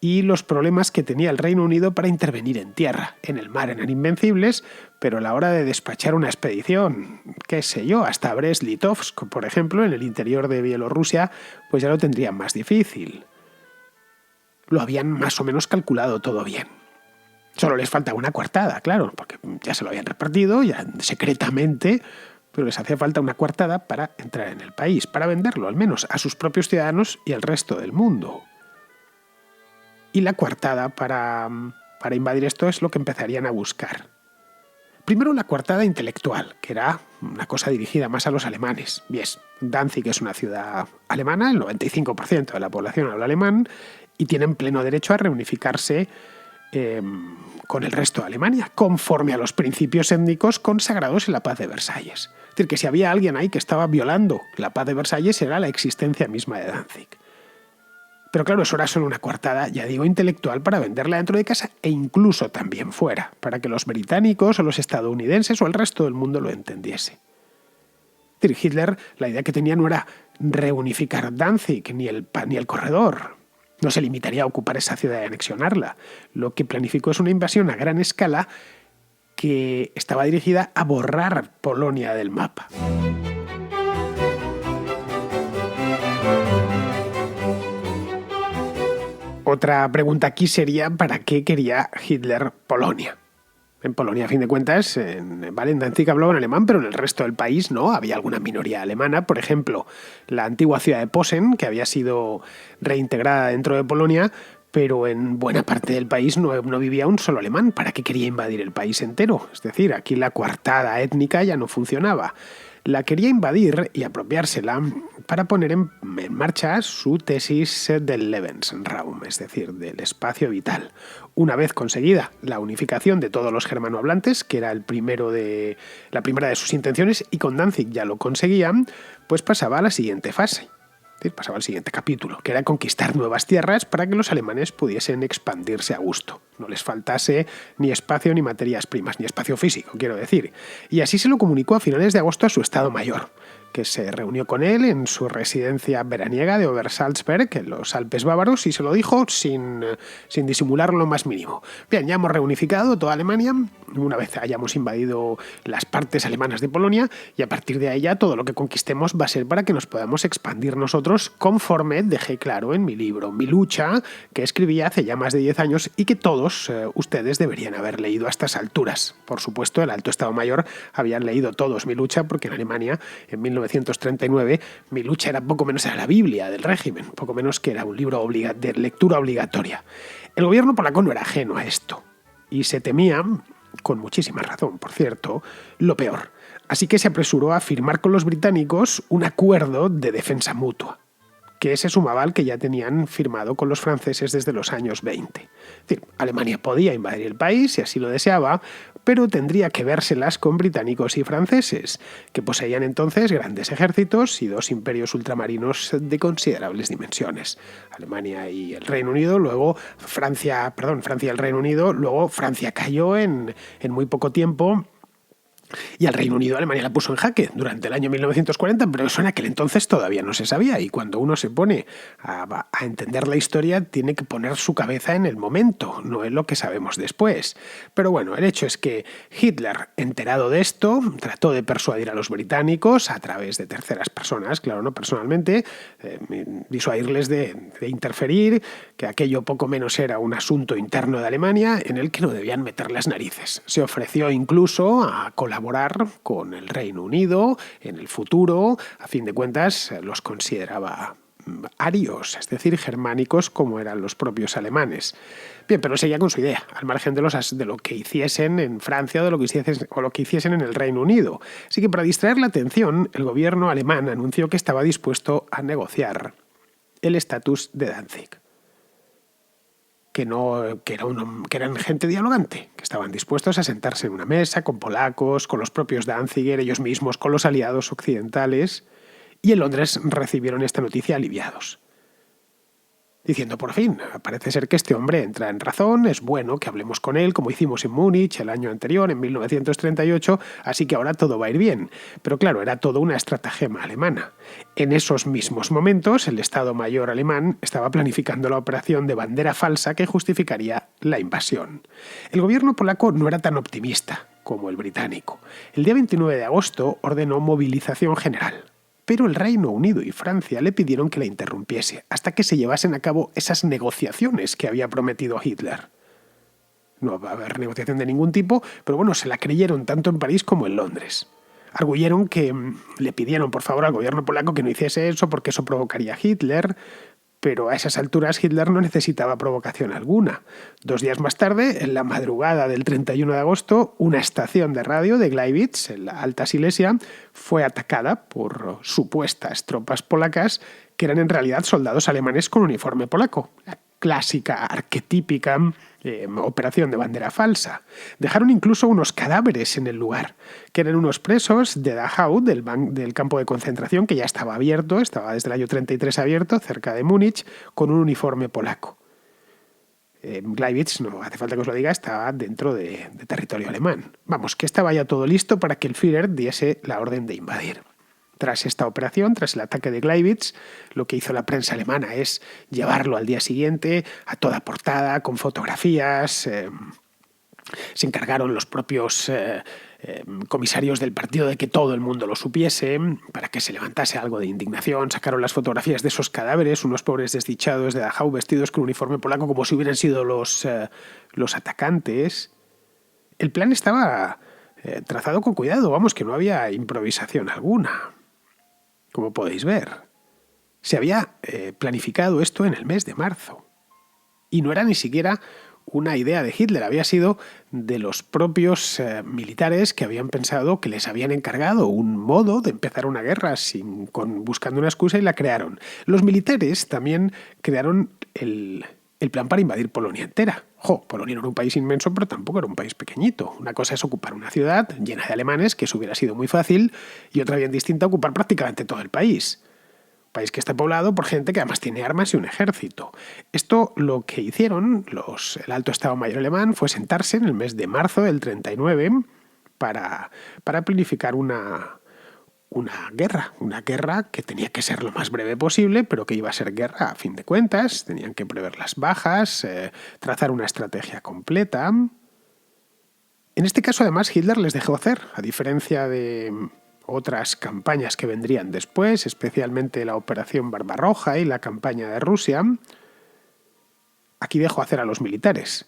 y los problemas que tenía el Reino Unido para intervenir en tierra. En el mar eran invencibles, pero a la hora de despachar una expedición, qué sé yo, hasta Brest-Litovsk, por ejemplo, en el interior de Bielorrusia, pues ya lo tendrían más difícil. Lo habían más o menos calculado todo bien. Solo les faltaba una coartada, claro, porque ya se lo habían repartido, ya secretamente, pero les hacía falta una coartada para entrar en el país, para venderlo al menos a sus propios ciudadanos y al resto del mundo. Y la coartada para invadir esto es lo que empezarían a buscar. Primero la coartada intelectual, que era una cosa dirigida más a los alemanes. Danzig es una ciudad alemana, el 95% de la población habla alemán, y tienen pleno derecho a reunificarse con el resto de Alemania, conforme a los principios étnicos consagrados en la Paz de Versalles. Es decir, que si había alguien ahí que estaba violando la Paz de Versalles, era la existencia misma de Danzig. Pero claro, eso era solo una coartada, ya digo, intelectual para venderla dentro de casa e incluso también fuera, para que los británicos o los estadounidenses o el resto del mundo lo entendiese. Es decir, Hitler, la idea que tenía no era reunificar Danzig ni el corredor. No se limitaría a ocupar esa ciudad y anexionarla. Lo que planificó es una invasión a gran escala que estaba dirigida a borrar Polonia del mapa. Otra pregunta aquí sería ¿para qué quería Hitler Polonia? En Polonia, a fin de cuentas, en Danzig hablaban alemán, pero en el resto del país no, había alguna minoría alemana. Por ejemplo, la antigua ciudad de Posen, que había sido reintegrada dentro de Polonia, pero en buena parte del país no vivía un solo alemán. ¿Para qué quería invadir el país entero? Es decir, aquí la coartada étnica ya no funcionaba. La quería invadir y apropiársela para poner en marcha su tesis del Lebensraum, es decir, del espacio vital. Una vez conseguida la unificación de todos los germanohablantes, que era la primera de sus intenciones, y con Danzig ya lo conseguían, pues pasaba a la siguiente fase. Pasaba al siguiente capítulo, que era conquistar nuevas tierras para que los alemanes pudiesen expandirse a gusto. No les faltase ni espacio ni materias primas, ni espacio físico, quiero decir. Y así se lo comunicó a finales de agosto a su Estado Mayor, que se reunió con él en su residencia veraniega de Obersalzberg, en los Alpes bávaros, y se lo dijo sin disimular lo más mínimo. Bien, ya hemos reunificado toda Alemania, una vez hayamos invadido las partes alemanas de Polonia, y a partir de ahí ya todo lo que conquistemos va a ser para que nos podamos expandir nosotros, conforme dejé claro en mi libro Mi lucha, que escribí hace ya más de 10 años y que todos ustedes deberían haber leído a estas alturas. Por supuesto, el Alto Estado Mayor habían leído todos Mi lucha, porque en Alemania, en 1939, Mi lucha era poco menos la Biblia del régimen, poco menos que era un libro de lectura obligatoria. El gobierno polaco no era ajeno a esto y se temía, con muchísima razón, por cierto, lo peor. Así que se apresuró a firmar con los británicos un acuerdo de defensa mutua, que se sumaba al que ya tenían firmado con los franceses desde los años 20. Es decir, Alemania podía invadir el país si así lo deseaba, pero tendría que vérselas con británicos y franceses, que poseían entonces grandes ejércitos y dos imperios ultramarinos de considerables dimensiones. Alemania y el Reino Unido, luego Francia y el Reino Unido, luego Francia cayó en muy poco tiempo. Y al Reino Unido Alemania la puso en jaque durante el año 1940, pero eso en aquel entonces todavía no se sabía, y cuando uno se pone a entender la historia tiene que poner su cabeza en el momento, no en lo que sabemos después. Pero bueno, el hecho es que Hitler, enterado de esto, trató de persuadir a los británicos a través de terceras personas, claro, no personalmente, disuadirles de interferir, que aquello poco menos era un asunto interno de Alemania en el que no debían meter las narices. Se ofreció incluso a colaborar con el Reino Unido en el futuro. A fin de cuentas, los consideraba arios, es decir, germánicos, como eran los propios alemanes. Bien, pero seguía con su idea, al margen de lo que hiciesen en Francia o lo que hiciesen en el Reino Unido. Así que, para distraer la atención, el gobierno alemán anunció que estaba dispuesto a negociar el estatus de Danzig. Que eran gente dialogante, que estaban dispuestos a sentarse en una mesa con polacos, con los propios Danziger, ellos mismos, con los aliados occidentales, y en Londres recibieron esta noticia aliviados. diciendo: por fin, parece ser que este hombre entra en razón, es bueno que hablemos con él, como hicimos en Múnich el año anterior, en 1938, así que ahora todo va a ir bien. Pero claro, era todo una estratagema alemana. En esos mismos momentos, el Estado Mayor alemán estaba planificando la operación de bandera falsa que justificaría la invasión. El gobierno polaco no era tan optimista como el británico. El día 29 de agosto ordenó movilización general. Pero el Reino Unido y Francia le pidieron que la interrumpiese hasta que se llevasen a cabo esas negociaciones que había prometido Hitler. No va a haber negociación de ningún tipo, pero bueno, se la creyeron tanto en París como en Londres. Arguyeron que le pidieron por favor al gobierno polaco que no hiciese eso porque eso provocaría a Hitler, pero a esas alturas Hitler no necesitaba provocación alguna. 2 días más tarde, en la madrugada del 31 de agosto, una estación de radio de Gleiwitz, en la Alta Silesia, fue atacada por supuestas tropas polacas que eran en realidad soldados alemanes con uniforme polaco. La clásica, arquetípica operación de bandera falsa. Dejaron incluso unos cadáveres en el lugar, que eran unos presos de Dachau, del campo de concentración, que ya estaba abierto, estaba desde el año 33 abierto, cerca de Múnich, con un uniforme polaco. Gleiwitz, no hace falta que os lo diga, estaba dentro de territorio alemán. Vamos, que estaba ya todo listo para que el Führer diese la orden de invadir. Tras esta operación, tras el ataque de Gleiwitz, lo que hizo la prensa alemana es llevarlo al día siguiente a toda portada, con fotografías. Se encargaron los propios comisarios del partido de que todo el mundo lo supiese, para que se levantase algo de indignación. Sacaron las fotografías de esos cadáveres, unos pobres desdichados de Dachau vestidos con uniforme polaco como si hubieran sido los atacantes. El plan estaba trazado con cuidado, vamos, que no había improvisación alguna. Como podéis ver, se había planificado esto en el mes de marzo. Y no era ni siquiera una idea de Hitler, había sido de los propios militares que habían pensado que les habían encargado un modo de empezar una guerra buscando una excusa y la crearon. Los militares también crearon el plan para invadir Polonia entera. Polonia no era un país inmenso, pero tampoco era un país pequeñito. Una cosa es ocupar una ciudad llena de alemanes, que eso hubiera sido muy fácil, y otra bien distinta, ocupar prácticamente todo el país. Un país que está poblado por gente que además tiene armas y un ejército. Esto lo que hicieron el Alto Estado Mayor alemán fue sentarse en el mes de marzo del 39 para planificar una guerra que tenía que ser lo más breve posible, pero que iba a ser guerra a fin de cuentas. Tenían que prever las bajas, trazar una estrategia completa. En este caso, además, Hitler les dejó hacer, a diferencia de otras campañas que vendrían después, especialmente la Operación Barbarroja y la campaña de Rusia. Aquí dejó hacer a los militares.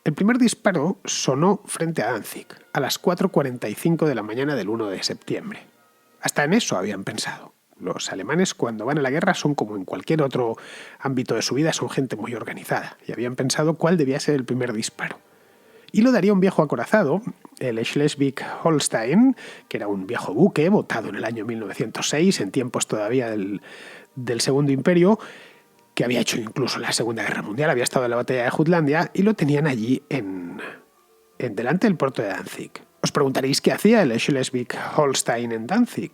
El primer disparo sonó frente a Danzig, a las 4:45 de la mañana del 1 de septiembre. Hasta en eso habían pensado. Los alemanes, cuando van a la guerra, son como en cualquier otro ámbito de su vida, son gente muy organizada, y habían pensado cuál debía ser el primer disparo. Y lo daría un viejo acorazado, el Schleswig-Holstein, que era un viejo buque botado en el año 1906, en tiempos todavía del Segundo Imperio, que había hecho incluso la Segunda Guerra Mundial, había estado en la batalla de Jutlandia, y lo tenían allí delante del puerto de Danzig. Os preguntaréis qué hacía el Schleswig-Holstein en Danzig.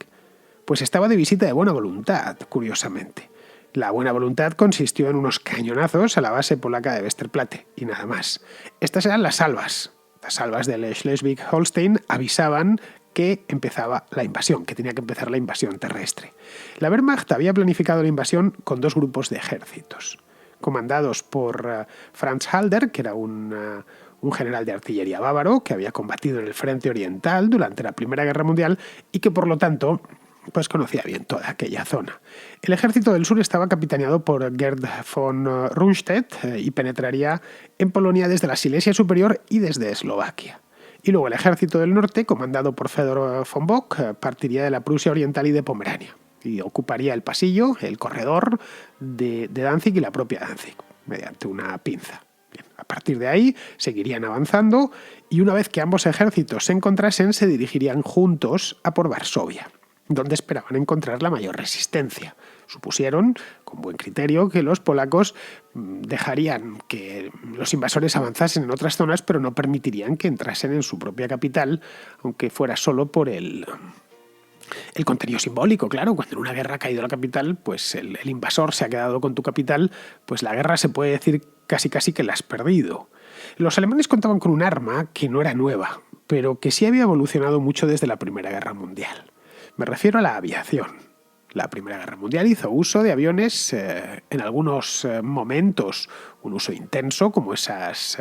Pues estaba de visita de buena voluntad, curiosamente. La buena voluntad consistió en unos cañonazos a la base polaca de Westerplatte, y nada más. Estas eran las salvas. Las salvas del Schleswig-Holstein avisaban que empezaba la invasión, que tenía que empezar la invasión terrestre. La Wehrmacht había planificado la invasión con 2 grupos de ejércitos, comandados por Franz Halder, que era un general de artillería bávaro que había combatido en el frente oriental durante la Primera Guerra Mundial y que, por lo tanto, pues conocía bien toda aquella zona. El ejército del sur estaba capitaneado por Gerd von Rundstedt y penetraría en Polonia desde la Silesia Superior y desde Eslovaquia. Y luego el ejército del norte, comandado por Fedor von Bock, partiría de la Prusia Oriental y de Pomerania y ocuparía el pasillo, el corredor de Danzig y la propia Danzig, mediante una pinza. Bien, a partir de ahí seguirían avanzando y una vez que ambos ejércitos se encontrasen, se dirigirían juntos a por Varsovia, donde esperaban encontrar la mayor resistencia. Supusieron, con buen criterio, que los polacos dejarían que los invasores avanzasen en otras zonas, pero no permitirían que entrasen en su propia capital, aunque fuera solo por el El contenido simbólico, claro, cuando en una guerra ha caído la capital, pues el invasor se ha quedado con tu capital, pues la guerra se puede decir casi que la has perdido. Los alemanes contaban con un arma que no era nueva, pero que sí había evolucionado mucho desde la Primera Guerra Mundial. Me refiero a la aviación. La Primera Guerra Mundial hizo uso de aviones en algunos momentos, un uso intenso, como esas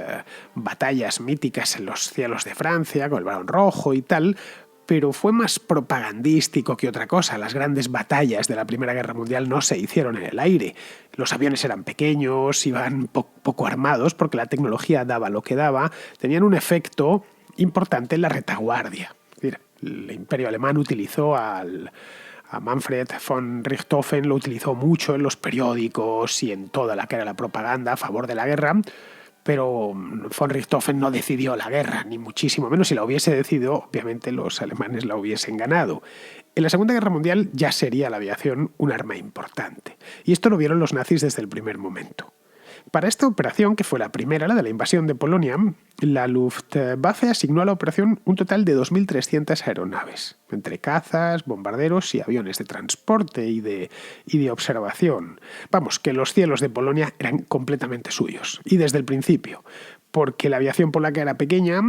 batallas míticas en los cielos de Francia, con el Barón Rojo y tal, pero fue más propagandístico que otra cosa. Las grandes batallas de la Primera Guerra Mundial no se hicieron en el aire. Los aviones eran pequeños, iban poco armados porque la tecnología daba lo que daba, tenían un efecto importante en la retaguardia. Es decir, el Imperio Alemán utilizó a Manfred von Richthofen, lo utilizó mucho en los periódicos y en toda la que era la propaganda a favor de la guerra, pero von Richthofen no decidió la guerra, ni muchísimo menos. Si la hubiese decidido, obviamente los alemanes la hubiesen ganado. En la Segunda Guerra Mundial ya sería la aviación un arma importante, y esto lo vieron los nazis desde el primer momento. Para esta operación, que fue la primera, la de la invasión de Polonia, la Luftwaffe asignó a la operación un total de 2.300 aeronaves, entre cazas, bombarderos y aviones de transporte y de observación. Vamos, que los cielos de Polonia eran completamente suyos, y desde el principio, porque la aviación polaca era pequeña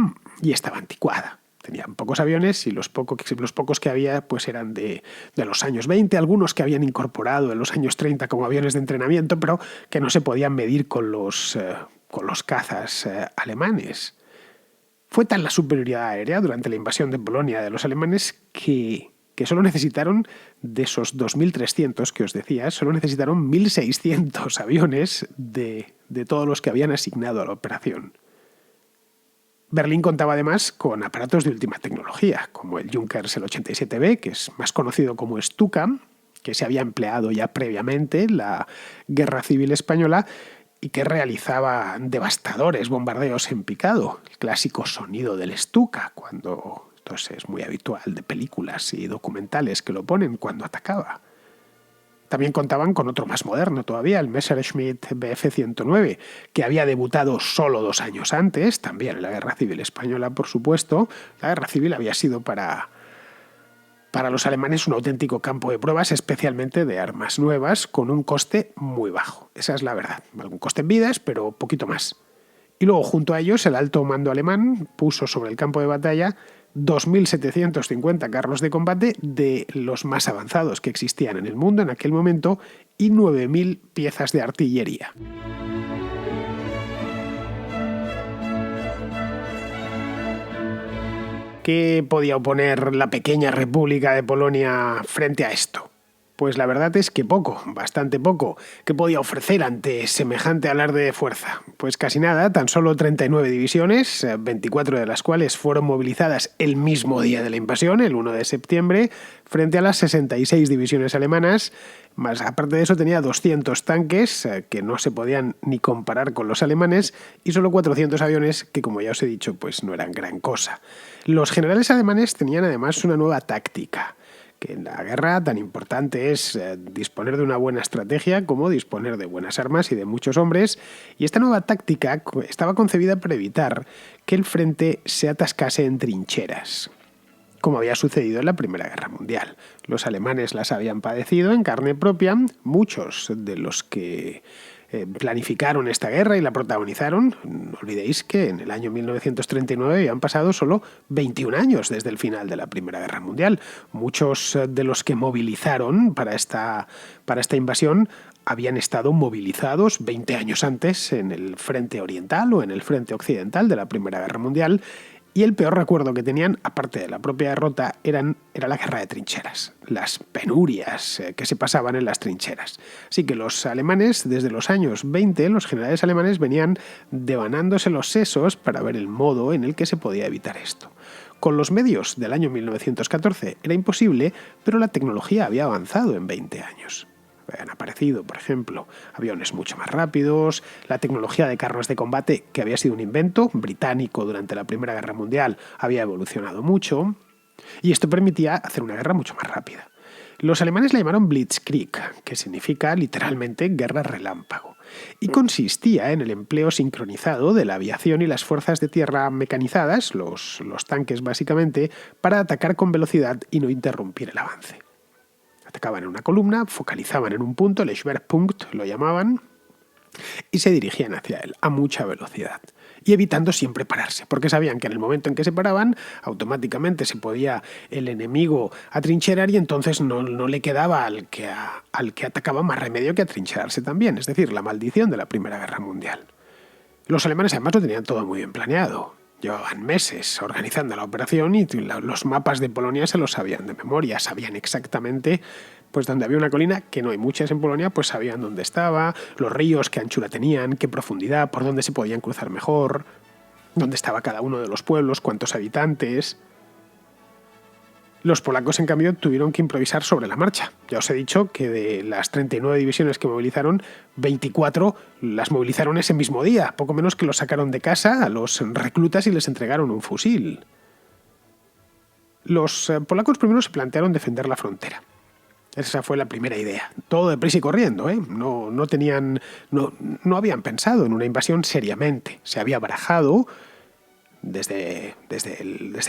y estaba anticuada. Tenían pocos aviones y los pocos que había pues eran de los años 20, algunos que habían incorporado en los años 30 como aviones de entrenamiento, pero que no se podían medir con los cazas alemanes. Fue tal la superioridad aérea durante la invasión de Polonia de los alemanes que solo necesitaron, de esos 2.300 que os decía, solo necesitaron 1.600 aviones de todos los que habían asignado a la operación. Berlín contaba además con aparatos de última tecnología, como el Junkers, el 87B, que es más conocido como Stuka, que se había empleado ya previamente en la Guerra Civil Española y que realizaba devastadores bombardeos en picado. El clásico sonido del Stuka, cuando esto es muy habitual de películas y documentales que lo ponen cuando atacaba. También contaban con otro más moderno todavía, el Messerschmitt Bf-109, que había debutado solo 2 años antes, también en la Guerra Civil Española, por supuesto. La Guerra Civil había sido para los alemanes un auténtico campo de pruebas, especialmente de armas nuevas, con un coste muy bajo. Esa es la verdad. Algún coste en vidas, pero poquito más. Y luego, junto a ellos, el alto mando alemán puso sobre el campo de batalla 2.750 carros de combate de los más avanzados que existían en el mundo en aquel momento y 9.000 piezas de artillería. ¿Qué podía oponer la pequeña República de Polonia frente a esto? Pues la verdad es que poco, bastante poco. ¿Qué podía ofrecer ante semejante alarde de fuerza? Pues casi nada, tan solo 39 divisiones, 24 de las cuales fueron movilizadas el mismo día de la invasión, el 1 de septiembre, frente a las 66 divisiones alemanas. Más aparte de eso tenía 200 tanques, que no se podían ni comparar con los alemanes, y solo 400 aviones, que como ya os he dicho, pues no eran gran cosa. Los generales alemanes tenían además una nueva táctica, que en la guerra tan importante es disponer de una buena estrategia como disponer de buenas armas y de muchos hombres, y esta nueva táctica estaba concebida para evitar que el frente se atascase en trincheras, como había sucedido en la Primera Guerra Mundial. Los alemanes las habían padecido en carne propia, muchos de los que planificaron esta guerra y la protagonizaron. No olvidéis que en el año 1939 habían pasado solo 21 años desde el final de la Primera Guerra Mundial. Muchos de los que movilizaron para esta invasión habían estado movilizados 20 años antes en el frente oriental o en el frente occidental de la Primera Guerra Mundial. Y el peor recuerdo que tenían, aparte de la propia derrota, era la guerra de trincheras, las penurias que se pasaban en las trincheras. Así que los alemanes, desde los años 20, los generales alemanes venían devanándose los sesos para ver el modo en el que se podía evitar esto. Con los medios del año 1914 era imposible, pero la tecnología había avanzado en 20 años. Han aparecido, por ejemplo, aviones mucho más rápidos, la tecnología de carros de combate, que había sido un invento británico durante la Primera Guerra Mundial, había evolucionado mucho, y esto permitía hacer una guerra mucho más rápida. Los alemanes la llamaron Blitzkrieg, que significa literalmente guerra relámpago, y consistía en el empleo sincronizado de la aviación y las fuerzas de tierra mecanizadas, los tanques básicamente, para atacar con velocidad y no interrumpir el avance. Atacaban en una columna, focalizaban en un punto, el Schwerpunkt lo llamaban, y se dirigían hacia él a mucha velocidad y evitando siempre pararse, porque sabían que en el momento en que se paraban, automáticamente se podía el enemigo atrincherar y entonces no le quedaba al que atacaba más remedio que atrincherarse también, es decir, la maldición de la Primera Guerra Mundial. Los alemanes además lo tenían todo muy bien planeado. Llevaban meses organizando la operación y los mapas de Polonia se los sabían de memoria, sabían exactamente pues donde había una colina, que no hay muchas en Polonia, pues sabían dónde estaba, los ríos, qué anchura tenían, qué profundidad, por dónde se podían cruzar mejor, dónde estaba cada uno de los pueblos, cuántos habitantes. Los polacos, en cambio, tuvieron que improvisar sobre la marcha. Ya os he dicho que de las 39 divisiones que movilizaron, 24 las movilizaron ese mismo día, poco menos que los sacaron de casa a los reclutas y les entregaron un fusil. Los polacos primero se plantearon defender la frontera. Esa fue la primera idea. Todo deprisa y corriendo, ¿eh? No habían pensado en una invasión seriamente. Se había barajado desde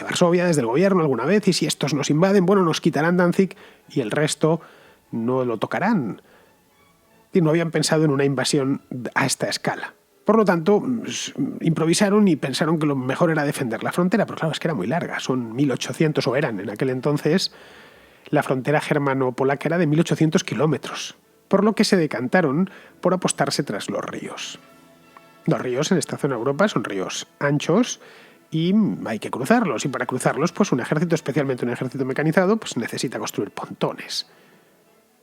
Varsovia, desde el gobierno alguna vez, y si estos nos invaden, bueno, nos quitarán Danzig y el resto no lo tocarán. Y no habían pensado en una invasión a esta escala. Por lo tanto, improvisaron y pensaron que lo mejor era defender la frontera, pero claro, es que era muy larga, son 1800, o eran en aquel entonces. La frontera germano-polaca era de 1800 kilómetros, por lo que se decantaron por apostarse tras los ríos. Los ríos en esta zona de Europa son ríos anchos y hay que cruzarlos, y para cruzarlos pues un ejército, especialmente un ejército mecanizado, pues necesita construir pontones.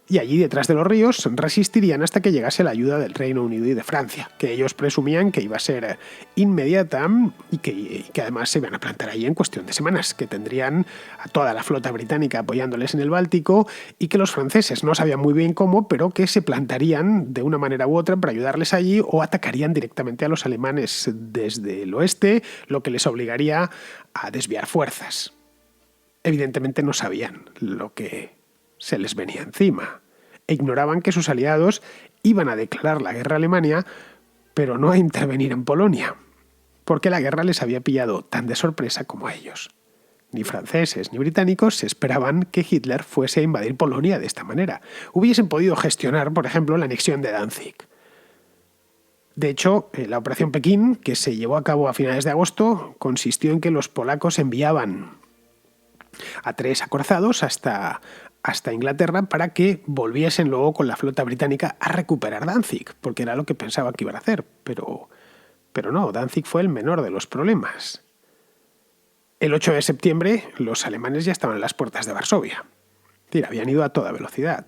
Y allí detrás de los ríos resistirían hasta que llegase la ayuda del Reino Unido y de Francia, que ellos presumían que iba a ser inmediata y que además se iban a plantar allí en cuestión de semanas, que tendrían a toda la flota británica apoyándoles en el Báltico y que los franceses no sabían muy bien cómo, pero que se plantarían de una manera u otra para ayudarles allí o atacarían directamente a los alemanes desde el oeste, lo que les obligaría a desviar fuerzas. Evidentemente no sabían lo que se les venía encima e ignoraban que sus aliados iban a declarar la guerra a Alemania, pero no a intervenir en Polonia, porque la guerra les había pillado tan de sorpresa como a ellos. Ni franceses ni británicos se esperaban que Hitler fuese a invadir Polonia de esta manera. Hubiesen podido gestionar, por ejemplo, la anexión de Danzig. De hecho, la Operación Pekín, que se llevó a cabo a finales de agosto, consistió en que los polacos enviaban a 3 acorazados hasta Inglaterra para que volviesen luego con la flota británica a recuperar Danzig, porque era lo que pensaban que iban a hacer, pero no, Danzig fue el menor de los problemas. El 8 de septiembre los alemanes ya estaban en las puertas de Varsovia, es decir, habían ido a toda velocidad.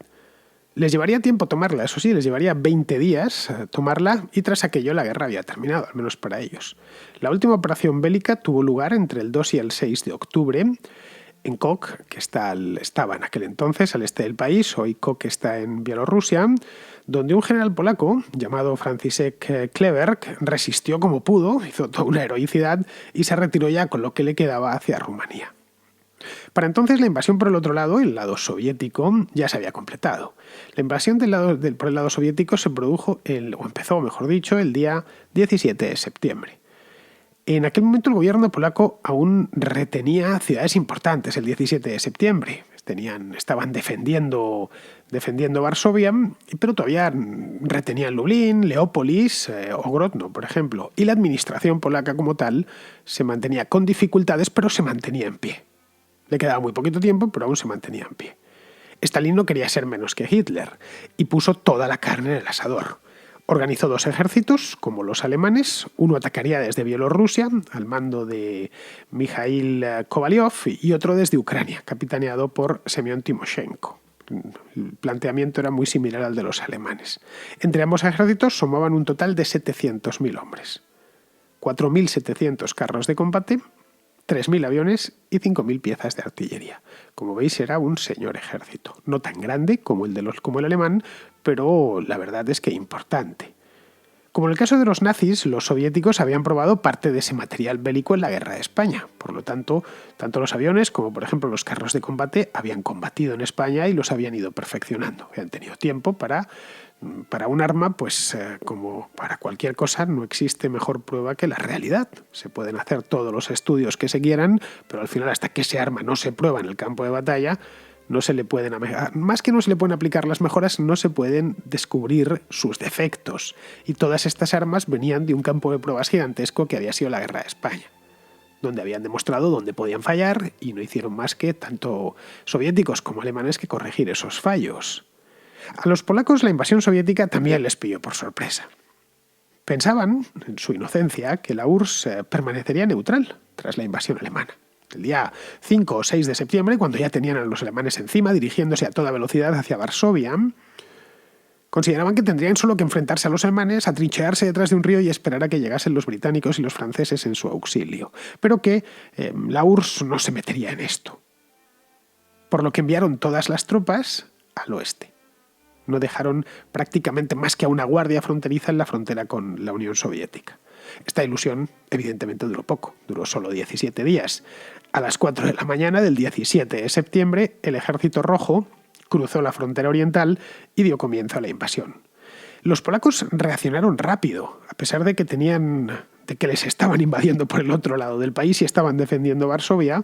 Les llevaría tiempo tomarla, eso sí, les llevaría 20 días tomarla y tras aquello la guerra había terminado, al menos para ellos. La última operación bélica tuvo lugar entre el 2 y el 6 de octubre, en Kok, que estaba en aquel entonces al este del país, hoy Kok está en Bielorrusia, donde un general polaco llamado Franciszek Kleberg resistió como pudo, hizo toda una heroicidad y se retiró ya con lo que le quedaba hacia Rumanía. Para entonces la invasión por el otro lado, el lado soviético, ya se había completado. La invasión por el lado soviético se empezó, el día 17 de septiembre. En aquel momento el gobierno polaco aún retenía ciudades importantes el 17 de septiembre. Estaban defendiendo Varsovia, pero todavía retenían Lublin, Leópolis o Grodno, por ejemplo. Y la administración polaca como tal se mantenía con dificultades, pero se mantenía en pie. Le quedaba muy poquito tiempo, pero aún se mantenía en pie. Stalin no quería ser menos que Hitler y puso toda la carne en el asador. Organizó 2 ejércitos, como los alemanes. Uno atacaría desde Bielorrusia, al mando de Mikhail Kovalyov, y otro desde Ucrania, capitaneado por Semyon Timoshenko. El planteamiento era muy similar al de los alemanes. Entre ambos ejércitos sumaban un total de 700.000 hombres, 4.700 carros de combate, 3.000 aviones y 5.000 piezas de artillería. Como veis, era un señor ejército. No tan grande como el alemán, pero la verdad es que importante. Como en el caso de los nazis, los soviéticos habían probado parte de ese material bélico en la guerra de España. Por lo tanto, tanto los aviones como, por ejemplo, los carros de combate habían combatido en España y los habían ido perfeccionando. Habían tenido tiempo para un arma, pues como para cualquier cosa, no existe mejor prueba que la realidad. Se pueden hacer todos los estudios que se quieran, pero al final, hasta que ese arma no se prueba en el campo de batalla, no se le pueden, más que no se le pueden aplicar las mejoras, no se pueden descubrir sus defectos. Y todas estas armas venían de un campo de pruebas gigantesco que había sido la guerra de España, donde habían demostrado dónde podían fallar y no hicieron más que, tanto soviéticos como alemanes, que corregir esos fallos. A los polacos la invasión soviética también les pilló por sorpresa. Pensaban, en su inocencia, que la URSS permanecería neutral tras la invasión alemana. El día 5 o 6 de septiembre, cuando ya tenían a los alemanes encima, dirigiéndose a toda velocidad hacia Varsovia, consideraban que tendrían solo que enfrentarse a los alemanes, atrincherarse detrás de un río y esperar a que llegasen los británicos y los franceses en su auxilio, pero que la URSS no se metería en esto. Por lo que enviaron todas las tropas al oeste. No dejaron prácticamente más que a una guardia fronteriza en la frontera con la Unión Soviética. Esta ilusión, evidentemente, duró poco, duró solo 17 días. A las 4 de la mañana del 17 de septiembre, el Ejército Rojo cruzó la frontera oriental y dio comienzo a la invasión. Los polacos reaccionaron rápido, a pesar de que les estaban invadiendo por el otro lado del país y estaban defendiendo Varsovia,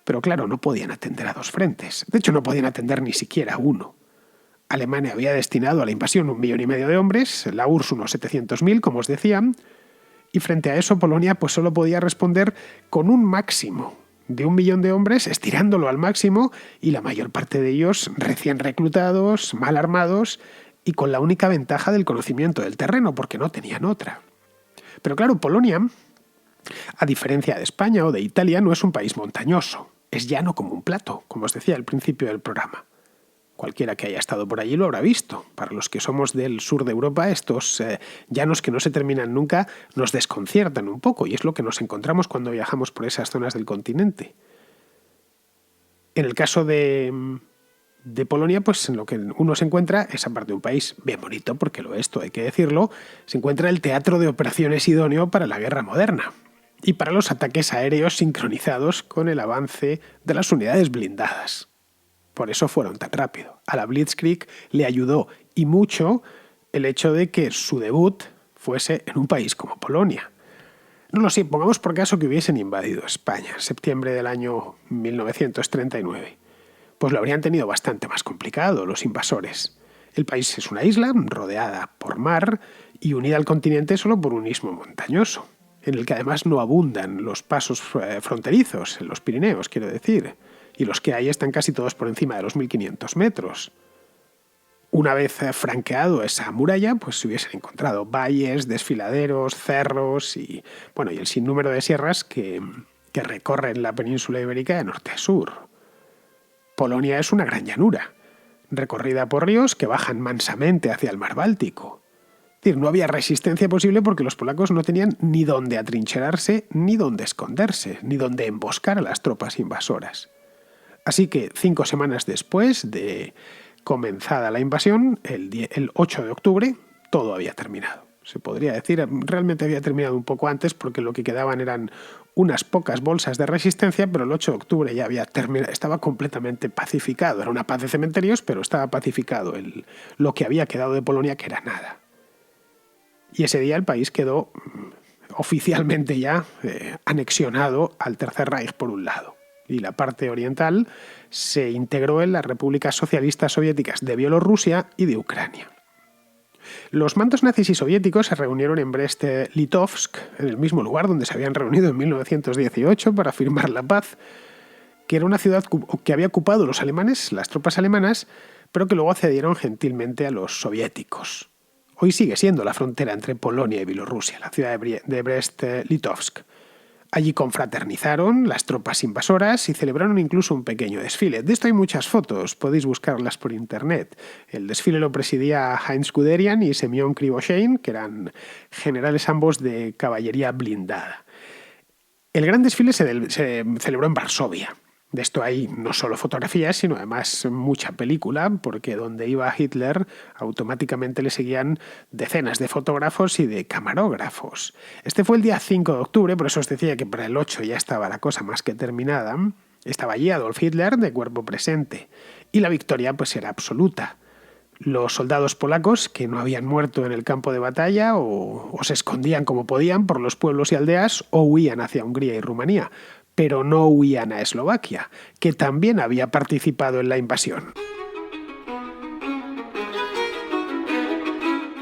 pero claro, no podían atender a dos frentes. De hecho, no podían atender ni siquiera a uno. Alemania había destinado a la invasión 1,5 millones de hombres, la URSS unos 700.000, como os decía, y frente a eso Polonia pues solo podía responder con un máximo de 1 millón de hombres, estirándolo al máximo, y la mayor parte de ellos recién reclutados, mal armados y con la única ventaja del conocimiento del terreno, porque no tenían otra. Pero claro, Polonia, a diferencia de España o de Italia, no es un país montañoso, es llano como un plato, como os decía al principio del programa. Cualquiera que haya estado por allí lo habrá visto. Para los que somos del sur de Europa, estos llanos que no se terminan nunca nos desconciertan un poco, y es lo que nos encontramos cuando viajamos por esas zonas del continente. En el caso de Polonia, pues en lo que uno se encuentra es, aparte de un país bien bonito, porque lo es, todo hay que decirlo, se encuentra el teatro de operaciones idóneo para la guerra moderna y para los ataques aéreos sincronizados con el avance de las unidades blindadas. Por eso fueron tan rápido. A la Blitzkrieg le ayudó y mucho el hecho de que su debut fuese en un país como Polonia. No lo sé, pongamos por caso que hubiesen invadido España en septiembre del año 1939. Pues lo habrían tenido bastante más complicado los invasores. El país es una isla rodeada por mar y unida al continente solo por un istmo montañoso, en el que además no abundan los pasos fronterizos, en los Pirineos, quiero decir. Y los que hay están casi todos por encima de los 1.500 metros. Una vez franqueado esa muralla, pues se hubiesen encontrado valles, desfiladeros, cerros y el sinnúmero de sierras que recorren la península ibérica de norte a sur. Polonia es una gran llanura, recorrida por ríos que bajan mansamente hacia el mar Báltico. Es decir, no había resistencia posible porque los polacos no tenían ni dónde atrincherarse, ni dónde esconderse, ni dónde emboscar a las tropas invasoras. Así que 5 semanas después de comenzada la invasión, el 8 de octubre, todo había terminado. Se podría decir, realmente había terminado un poco antes porque lo que quedaban eran unas pocas bolsas de resistencia, pero el 8 de octubre ya había terminado, estaba completamente pacificado. Era una paz de cementerios, pero estaba pacificado lo que había quedado de Polonia, que era nada. Y ese día el país quedó oficialmente ya anexionado al Tercer Reich por un lado. Y la parte oriental se integró en las repúblicas socialistas soviéticas de Bielorrusia y de Ucrania. Los mandos nazis y soviéticos se reunieron en Brest-Litovsk, en el mismo lugar donde se habían reunido en 1918 para firmar la paz, que era una ciudad que había ocupado los alemanes, las tropas alemanas, pero que luego cedieron gentilmente a los soviéticos. Hoy sigue siendo la frontera entre Polonia y Bielorrusia, la ciudad de Brest-Litovsk. Allí confraternizaron las tropas invasoras y celebraron incluso un pequeño desfile. De esto hay muchas fotos, podéis buscarlas por internet. El desfile lo presidía Heinz Guderian y Semyon Krivoshein, que eran generales ambos de caballería blindada. El gran desfile se celebró en Varsovia, De esto hay no solo fotografías, sino además mucha película, porque donde iba Hitler automáticamente le seguían decenas de fotógrafos y de camarógrafos. Este fue el día 5 de octubre, por eso os decía que para el 8 ya estaba la cosa más que terminada. Estaba allí Adolf Hitler de cuerpo presente y la victoria pues era absoluta. Los soldados polacos que no habían muerto en el campo de batalla o se escondían como podían por los pueblos y aldeas o huían hacia Hungría y Rumanía, pero no huían a Eslovaquia, que también había participado en la invasión.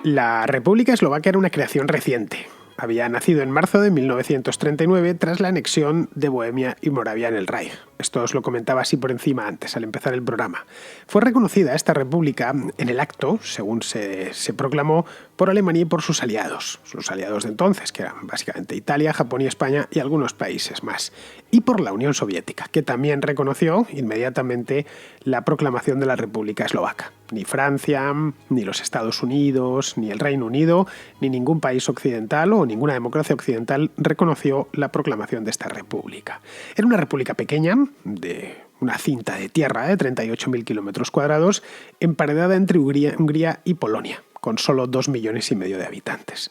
La República Eslovaca era una creación reciente. Había nacido en marzo de 1939 tras la anexión de Bohemia y Moravia en el Reich. Esto os lo comentaba así por encima antes, al empezar el programa. Fue reconocida esta república en el acto, según se proclamó, por Alemania y por sus aliados de entonces, que eran básicamente Italia, Japón y España y algunos países más, y por la Unión Soviética, que también reconoció inmediatamente la proclamación de la República Eslovaca. Ni Francia, ni los Estados Unidos, ni el Reino Unido, ni ningún país occidental o ninguna democracia occidental reconoció la proclamación de esta república. Era una república pequeña, de una cinta de tierra de 38.000 kilómetros cuadrados, emparedada entre Hungría y Polonia, con solo 2,5 millones de habitantes.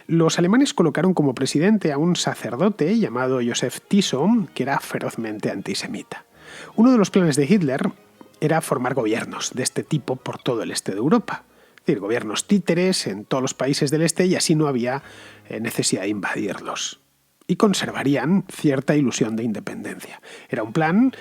Los alemanes colocaron como presidente a un sacerdote llamado Josef Tiso, que era ferozmente antisemita. Uno de los planes de Hitler era formar gobiernos de este tipo por todo el este de Europa. Es decir, gobiernos títeres en todos los países del este y así no había necesidad de invadirlos. Y conservarían cierta ilusión de independencia. Era un plan,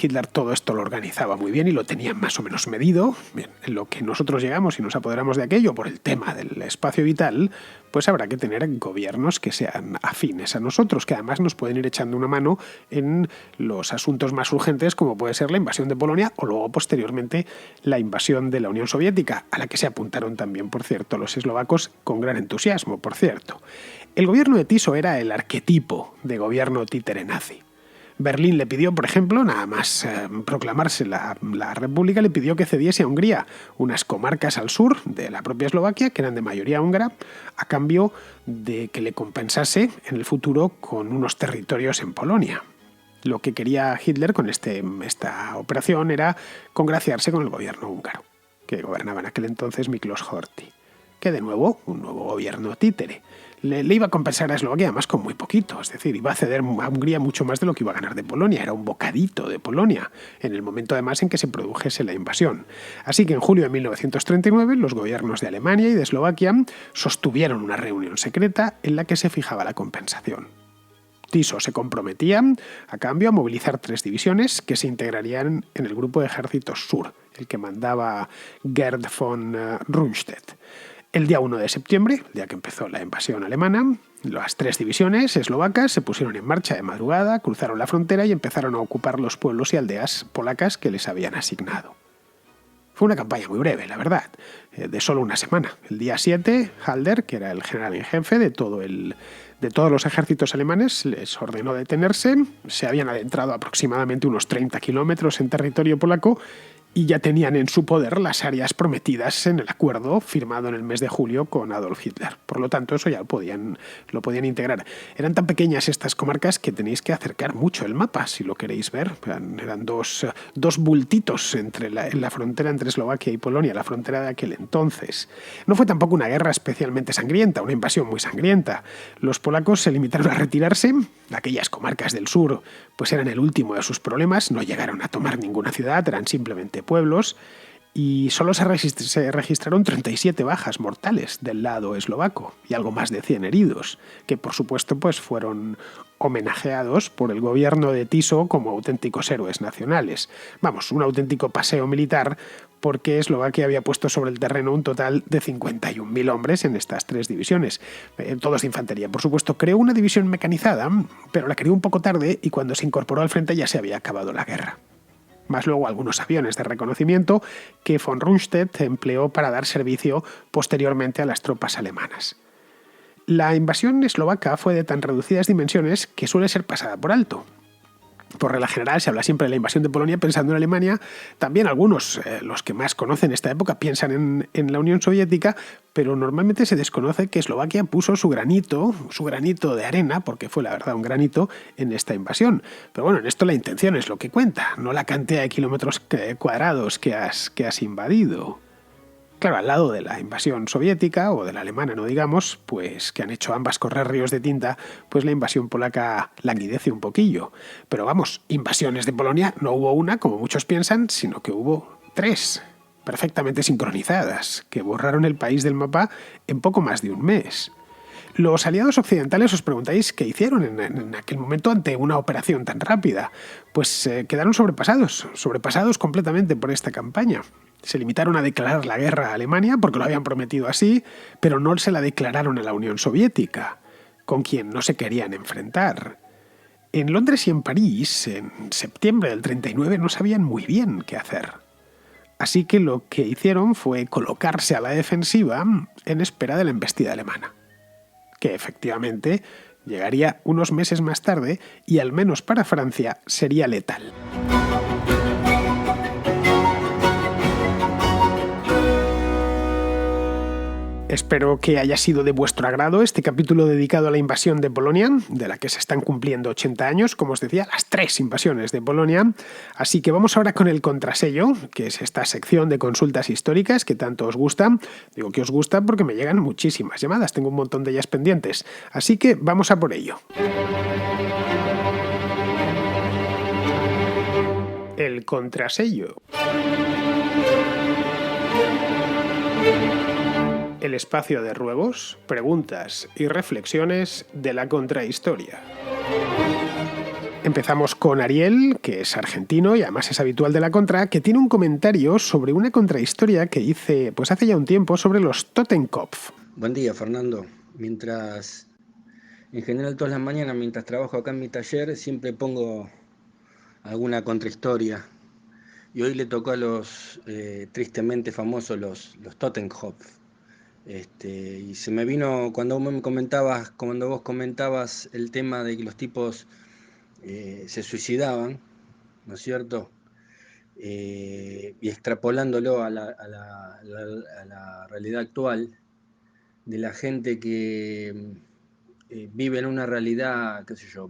Hitler todo esto lo organizaba muy bien y lo tenía más o menos medido. Bien, en lo que nosotros llegamos y nos apoderamos de aquello por el tema del espacio vital, pues habrá que tener gobiernos que sean afines a nosotros, que además nos pueden ir echando una mano en los asuntos más urgentes, como puede ser la invasión de Polonia o luego posteriormente la invasión de la Unión Soviética, a la que se apuntaron también, por cierto, los eslovacos con gran entusiasmo, por cierto. El gobierno de Tiso era el arquetipo de gobierno títere nazi. Berlín le pidió, por ejemplo, nada más proclamarse la república, le pidió que cediese a Hungría unas comarcas al sur de la propia Eslovaquia, que eran de mayoría húngara, a cambio de que le compensase en el futuro con unos territorios en Polonia. Lo que quería Hitler con esta operación era congraciarse con el gobierno húngaro, que gobernaba en aquel entonces Miklos Horthy, que de nuevo, un nuevo gobierno títere. Le iba a compensar a Eslovaquia además con muy poquito, es decir, iba a ceder a Hungría mucho más de lo que iba a ganar de Polonia, era un bocadito de Polonia, en el momento además en que se produjese la invasión. Así que en julio de 1939 los gobiernos de Alemania y de Eslovaquia sostuvieron una reunión secreta en la que se fijaba la compensación. Tiso se comprometía, a cambio, a movilizar 3 divisiones que se integrarían en el grupo de ejércitos sur, el que mandaba Gerd von Rundstedt. El día 1 de septiembre, el día que empezó la invasión alemana, las 3 divisiones eslovacas se pusieron en marcha de madrugada, cruzaron la frontera y empezaron a ocupar los pueblos y aldeas polacas que les habían asignado. Fue una campaña muy breve, la verdad, de solo una semana. El día 7, Halder, que era el general en jefe de todos los ejércitos alemanes, les ordenó detenerse. Se habían adentrado aproximadamente unos 30 kilómetros en territorio polaco y ya tenían en su poder las áreas prometidas en el acuerdo firmado en el mes de julio con Adolf Hitler. Por lo tanto, eso ya lo podían integrar. Eran tan pequeñas estas comarcas que tenéis que acercar mucho el mapa, si lo queréis ver. Eran dos bultitos en la frontera entre Eslovaquia y Polonia, la frontera de aquel entonces. No fue tampoco una guerra especialmente sangrienta, una invasión muy sangrienta. Los polacos se limitaron a retirarse. Aquellas comarcas del sur pues eran el último de sus problemas, no llegaron a tomar ninguna ciudad, eran simplemente pueblos, y solo se registraron 37 bajas mortales del lado eslovaco y algo más de 100 heridos, que por supuesto pues fueron homenajeados por el gobierno de Tiso como auténticos héroes nacionales. Vamos, un auténtico paseo militar, porque Eslovaquia había puesto sobre el terreno un total de 51.000 hombres en estas 3 divisiones, todos de infantería. Por supuesto, creó una división mecanizada, pero la creó un poco tarde y cuando se incorporó al frente ya se había acabado la guerra. Más luego algunos aviones de reconocimiento que von Rundstedt empleó para dar servicio posteriormente a las tropas alemanas. La invasión eslovaca fue de tan reducidas dimensiones que suele ser pasada por alto. Por regla general se habla siempre de la invasión de Polonia pensando en Alemania. También algunos, los que más conocen esta época, piensan en la Unión Soviética, pero normalmente se desconoce que Eslovaquia puso su granito de arena, porque fue la verdad un granito, en esta invasión. Pero bueno, en esto la intención es lo que cuenta, no la cantidad de kilómetros cuadrados que has invadido. Claro, al lado de la invasión soviética, o de la alemana, no digamos, pues que han hecho ambas correr ríos de tinta, pues la invasión polaca languidece un poquillo. Pero vamos, invasiones de Polonia no hubo una, como muchos piensan, sino que hubo 3, perfectamente sincronizadas, que borraron el país del mapa en poco más de un mes. Los aliados occidentales os preguntáis qué hicieron en aquel momento ante una operación tan rápida. Pues quedaron sobrepasados completamente por esta campaña. Se limitaron a declarar la guerra a Alemania porque lo habían prometido así, pero no se la declararon a la Unión Soviética, con quien no se querían enfrentar. En Londres y en París, en septiembre del 39, no sabían muy bien qué hacer. Así que lo que hicieron fue colocarse a la defensiva en espera de la embestida alemana, que efectivamente llegaría unos meses más tarde y al menos para Francia sería letal. Espero que haya sido de vuestro agrado este capítulo dedicado a la invasión de Polonia, de la que se están cumpliendo 80 años, como os decía, las 3 invasiones de Polonia. Así que vamos ahora con el contrasello, que es esta sección de consultas históricas que tanto os gusta. Digo que os gusta porque me llegan muchísimas llamadas, tengo un montón de ellas pendientes. Así que vamos a por ello. El contrasello. El espacio de ruegos, preguntas y reflexiones de la contrahistoria. Empezamos con Ariel, que es argentino y además es habitual de la contra, que tiene un comentario sobre una contrahistoria que hice pues hace ya un tiempo sobre los Totenkopf. Buen día, Fernando. En general todas las mañanas, mientras trabajo acá en mi taller, siempre pongo alguna contrahistoria. Y hoy le tocó a los tristemente famosos los Totenkopf. Y se me vino cuando vos comentabas el tema de que los tipos se suicidaban, ¿no es cierto? Y extrapolándolo a la realidad actual de la gente que vive en una realidad, qué sé yo,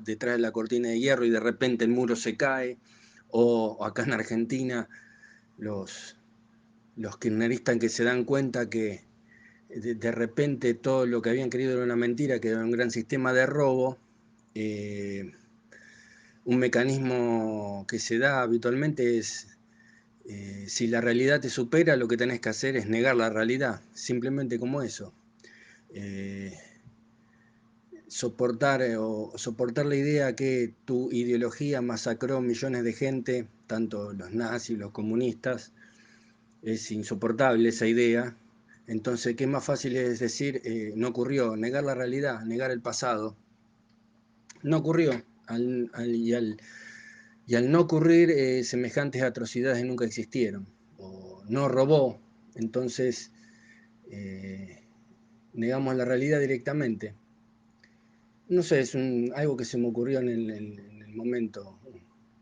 detrás de la cortina de hierro y de repente el muro se cae, o acá en Argentina los kirchneristas que se dan cuenta que de repente todo lo que habían creído era una mentira, que era un gran sistema de robo. Un mecanismo que se da habitualmente es, si la realidad te supera, lo que tenés que hacer es negar la realidad, simplemente como eso. Soportar la idea que tu ideología masacró millones de gente, tanto los nazis, los comunistas, es insoportable esa idea. Entonces, ¿qué más fácil es decir? No ocurrió, negar la realidad, negar el pasado. No ocurrió, y al no ocurrir, semejantes atrocidades nunca existieron, o no robó, entonces negamos la realidad directamente. No sé, es algo que se me ocurrió en el momento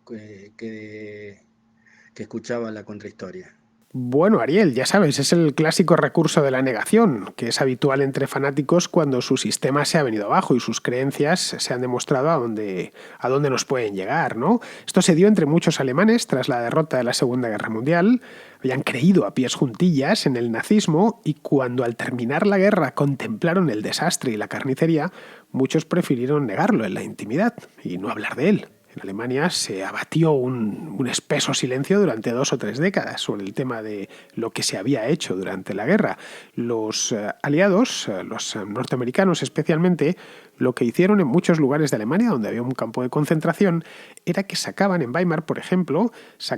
que escuchaba la contrahistoria. Bueno, Ariel, ya sabes, es el clásico recurso de la negación, que es habitual entre fanáticos cuando su sistema se ha venido abajo y sus creencias se han demostrado a dónde nos pueden llegar, ¿no? Esto se dio entre muchos alemanes tras la derrota de la Segunda Guerra Mundial. Habían creído a pies juntillas en el nazismo y cuando al terminar la guerra contemplaron el desastre y la carnicería, muchos prefirieron negarlo en la intimidad y no hablar de él. En Alemania se abatió un espeso silencio durante 2 o 3 décadas sobre el tema de lo que se había hecho durante la guerra. Los aliados, los norteamericanos especialmente, lo que hicieron en muchos lugares de Alemania donde había un campo de concentración era que sacaban en Weimar, por ejemplo,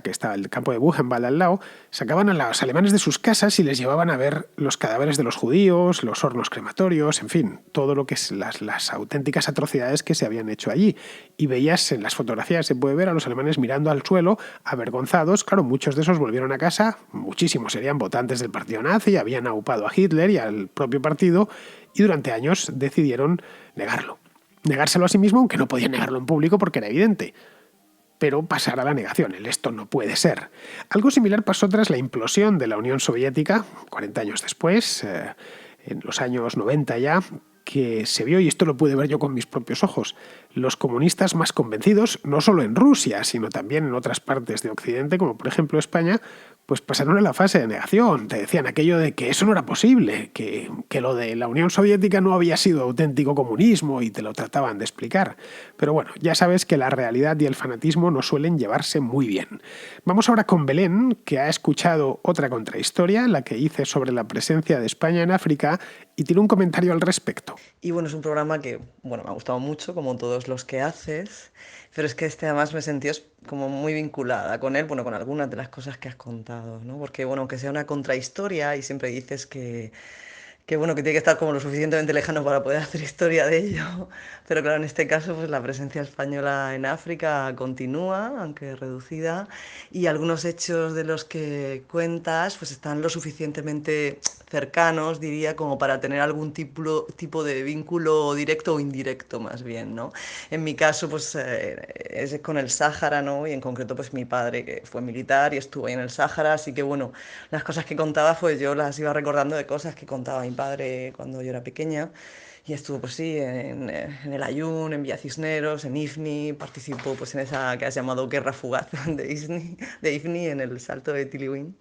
que estaba el campo de Buchenwald al lado, sacaban a los alemanes de sus casas y les llevaban a ver los cadáveres de los judíos, los hornos crematorios, en fin, todo lo que es las auténticas atrocidades que se habían hecho allí. Y veías en las fotografías, se puede ver a los alemanes mirando al suelo, avergonzados. Claro, muchos de esos volvieron a casa, muchísimos serían votantes del partido nazi, habían aupado a Hitler y al propio partido, y durante años decidieron negarlo. Negárselo a sí mismo, aunque no podían negarlo en público porque era evidente. pero pasar a la negación, el esto no puede ser. Algo similar pasó tras la implosión de la Unión Soviética, 40 años después, en los años 90 ya, que se vio, y esto lo pude ver yo con mis propios ojos, los comunistas más convencidos, no solo en Rusia, sino también en otras partes de Occidente, como por ejemplo España, pues pasaron a la fase de negación. Te decían aquello de que eso no era posible, que lo de la Unión Soviética no había sido auténtico comunismo y te lo trataban de explicar. Pero bueno, ya sabes que la realidad y el fanatismo no suelen llevarse muy bien. Vamos ahora con Belén, que ha escuchado otra contrahistoria, la que hice sobre la presencia de España en África, y tiene un comentario al respecto. Y bueno, es un programa que, bueno, me ha gustado mucho, como todos los que haces, pero es que este además me sentí como muy vinculada con él, bueno, con algunas de las cosas que has contado, ¿no? Porque, bueno, aunque sea una contrahistoria y siempre dices que bueno, que tiene que estar como lo suficientemente lejano para poder hacer historia de ello, pero claro, en este caso, pues la presencia española en África continúa, aunque reducida, y algunos hechos de los que cuentas, pues están lo suficientemente cercanos, diría, como para tener algún tipo de vínculo directo o indirecto, más bien, ¿no? En mi caso, pues es con el Sáhara, ¿no? Y en concreto, pues mi padre, que fue militar y estuvo ahí en el Sáhara, así que bueno, las cosas que contaba, pues yo las iba recordando de cosas que contaba mi padre cuando yo era pequeña. Y estuvo, pues sí, en el Ayun, en Villa Cisneros, en IFNI, participó pues en esa que has llamado Guerra Fugaz de IFNI, en el Salto de Tiliwin.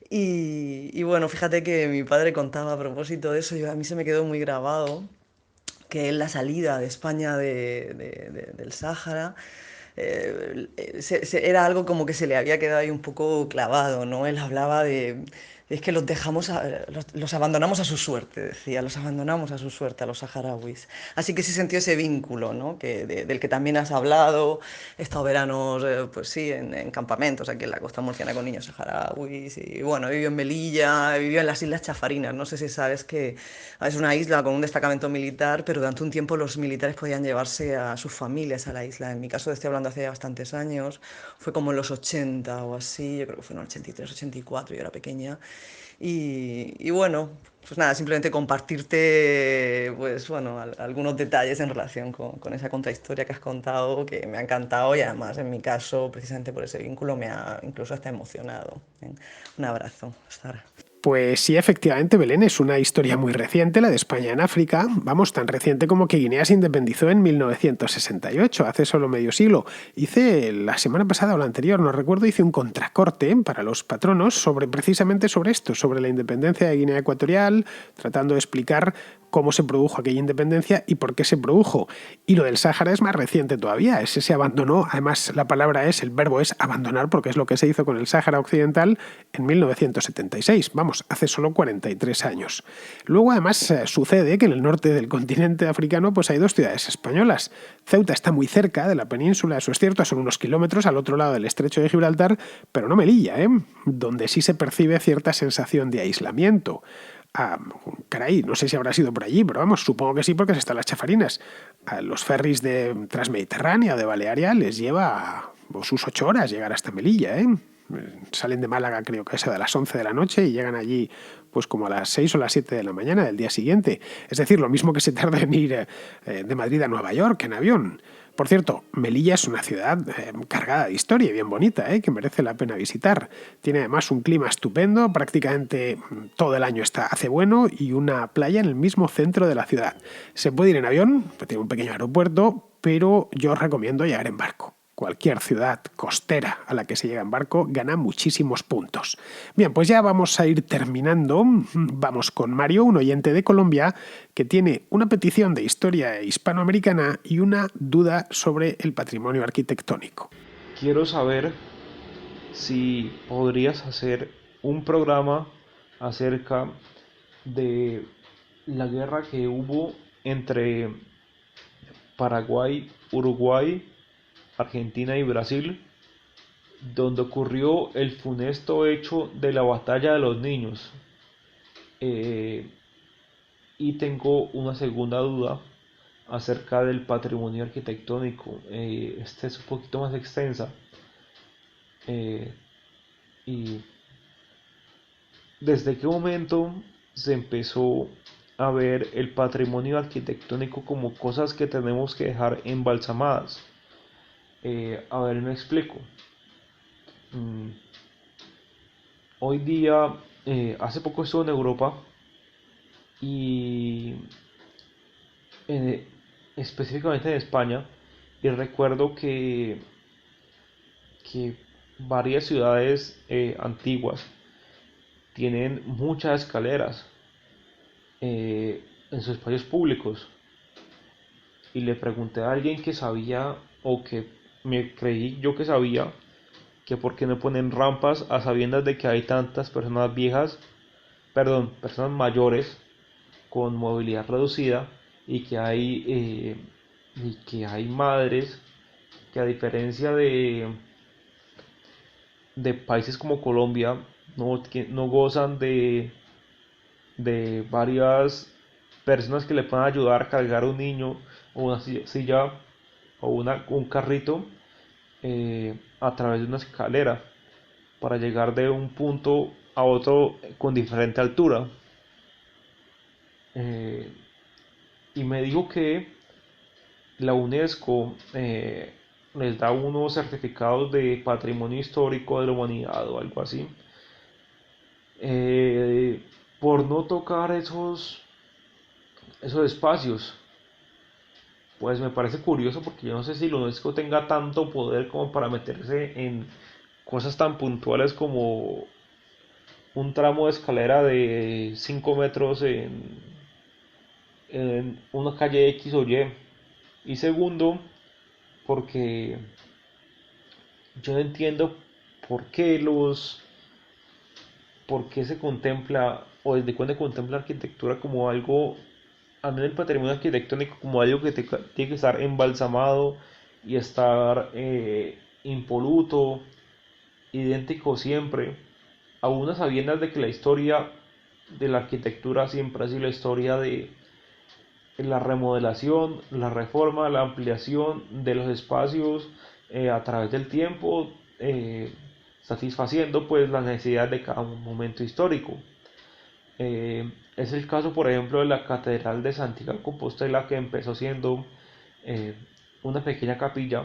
Y bueno, fíjate que mi padre contaba a propósito de eso, y a mí se me quedó muy grabado que en la salida de España del Sáhara era algo como que se le había quedado ahí un poco clavado, ¿no? Él hablaba de... Es que los dejamos, los abandonamos a su suerte, decía, los abandonamos a su suerte, a los saharauis. Así que se sintió ese vínculo, ¿no? Del que también has hablado. He estado veranos, pues sí, en campamentos aquí en la costa murciana con niños saharauis. Y bueno, he vivido en Melilla, he vivido en las Islas Chafarinas. No sé si sabes que es una isla con un destacamento militar, pero durante un tiempo los militares podían llevarse a sus familias a la isla. En mi caso, estoy hablando hace bastantes años, fue como en los 80 o así, yo creo que fue en el 83, 84, yo era pequeña. Y bueno, pues nada, simplemente compartirte, pues bueno, algunos detalles en relación con esa contrahistoria que has contado, que me ha encantado, y además en mi caso, precisamente por ese vínculo, me ha incluso hasta emocionado. ¿Eh? Un abrazo, Sara. Pues sí, efectivamente, Belén, es una historia muy reciente, la de España en África. Vamos, tan reciente como que Guinea se independizó en 1968, hace solo medio siglo. Hice la semana pasada o la anterior, no recuerdo, hice un contracorte para los patronos precisamente sobre esto, sobre la independencia de Guinea Ecuatorial, tratando de explicar cómo se produjo aquella independencia y por qué se produjo. Y lo del Sáhara es más reciente todavía, ese se abandonó, además el verbo es abandonar, porque es lo que se hizo con el Sáhara Occidental en 1976, vamos, hace solo 43 años. Luego además sucede que en el norte del continente africano pues hay dos ciudades españolas. Ceuta está muy cerca de la península, eso es cierto, son unos kilómetros al otro lado del estrecho de Gibraltar, pero no Melilla, donde sí se percibe cierta sensación de aislamiento. Caray, no sé si habrá sido por allí, pero vamos, supongo que sí, porque se están las chafarinas. Los ferries de Transmediterránea o de Balearia les lleva sus 8 horas llegar hasta Melilla, Salen de Málaga, creo que es a las 11 de la noche, y llegan allí pues como a las 6 o las 7 de la mañana del día siguiente. Es decir, lo mismo que se tarda en ir de Madrid a Nueva York en avión. Por cierto, Melilla es una ciudad cargada de historia y bien bonita, que merece la pena visitar. Tiene además un clima estupendo, prácticamente todo el año hace bueno, y una playa en el mismo centro de la ciudad. Se puede ir en avión, tiene un pequeño aeropuerto, pero yo os recomiendo llegar en barco. Cualquier ciudad costera a la que se llega en barco gana muchísimos puntos. Bien, pues ya vamos a ir terminando. Vamos con Mario, un oyente de Colombia, que tiene una petición de historia hispanoamericana y una duda sobre el patrimonio arquitectónico. Quiero saber si podrías hacer un programa acerca de la guerra que hubo entre Paraguay, Uruguay, Argentina y Brasil, donde ocurrió el funesto hecho de la batalla de los niños. Y tengo una segunda duda acerca del patrimonio arquitectónico. Esta es un poquito más extensa. Y ¿desde qué momento se empezó a ver el patrimonio arquitectónico como cosas que tenemos que dejar embalsamadas? A ver, me explico. Mm, Hoy día, hace poco estuve en Europa y eh, específicamente en España, y recuerdo que varias ciudades antiguas tienen muchas escaleras en sus espacios públicos. Y le pregunté a alguien que sabía, o que me creí yo que sabía, que por qué no ponen rampas a sabiendas de que hay tantas personas viejas, perdón, personas mayores con movilidad reducida, y que hay madres que, a diferencia de países como Colombia, no gozan de varias personas que le puedan ayudar a cargar un niño, o una silla, o un carrito, a través de una escalera para llegar de un punto a otro con diferente altura. Eh, y me dijo que la UNESCO les da unos certificados de patrimonio histórico de la humanidad o algo así, eh, por no tocar esos espacios. Pues me parece curioso, porque yo no sé si la UNESCO tenga tanto poder como para meterse en cosas tan puntuales como un tramo de escalera de 5 metros en una calle X o Y. Y segundo, porque yo no entiendo por qué por qué se contempla, o desde cuándo contempla la arquitectura como algo, al menos el patrimonio arquitectónico, como algo que tiene que estar embalsamado y estar impoluto, idéntico siempre, a unas sabiendas de que la historia de la arquitectura siempre ha sido la historia de la remodelación, la reforma, la ampliación de los espacios a través del tiempo, satisfaciendo pues las necesidades de cada momento histórico. Es el caso, por ejemplo, de la Catedral de Santiago de Compostela, que empezó siendo eh, una pequeña capilla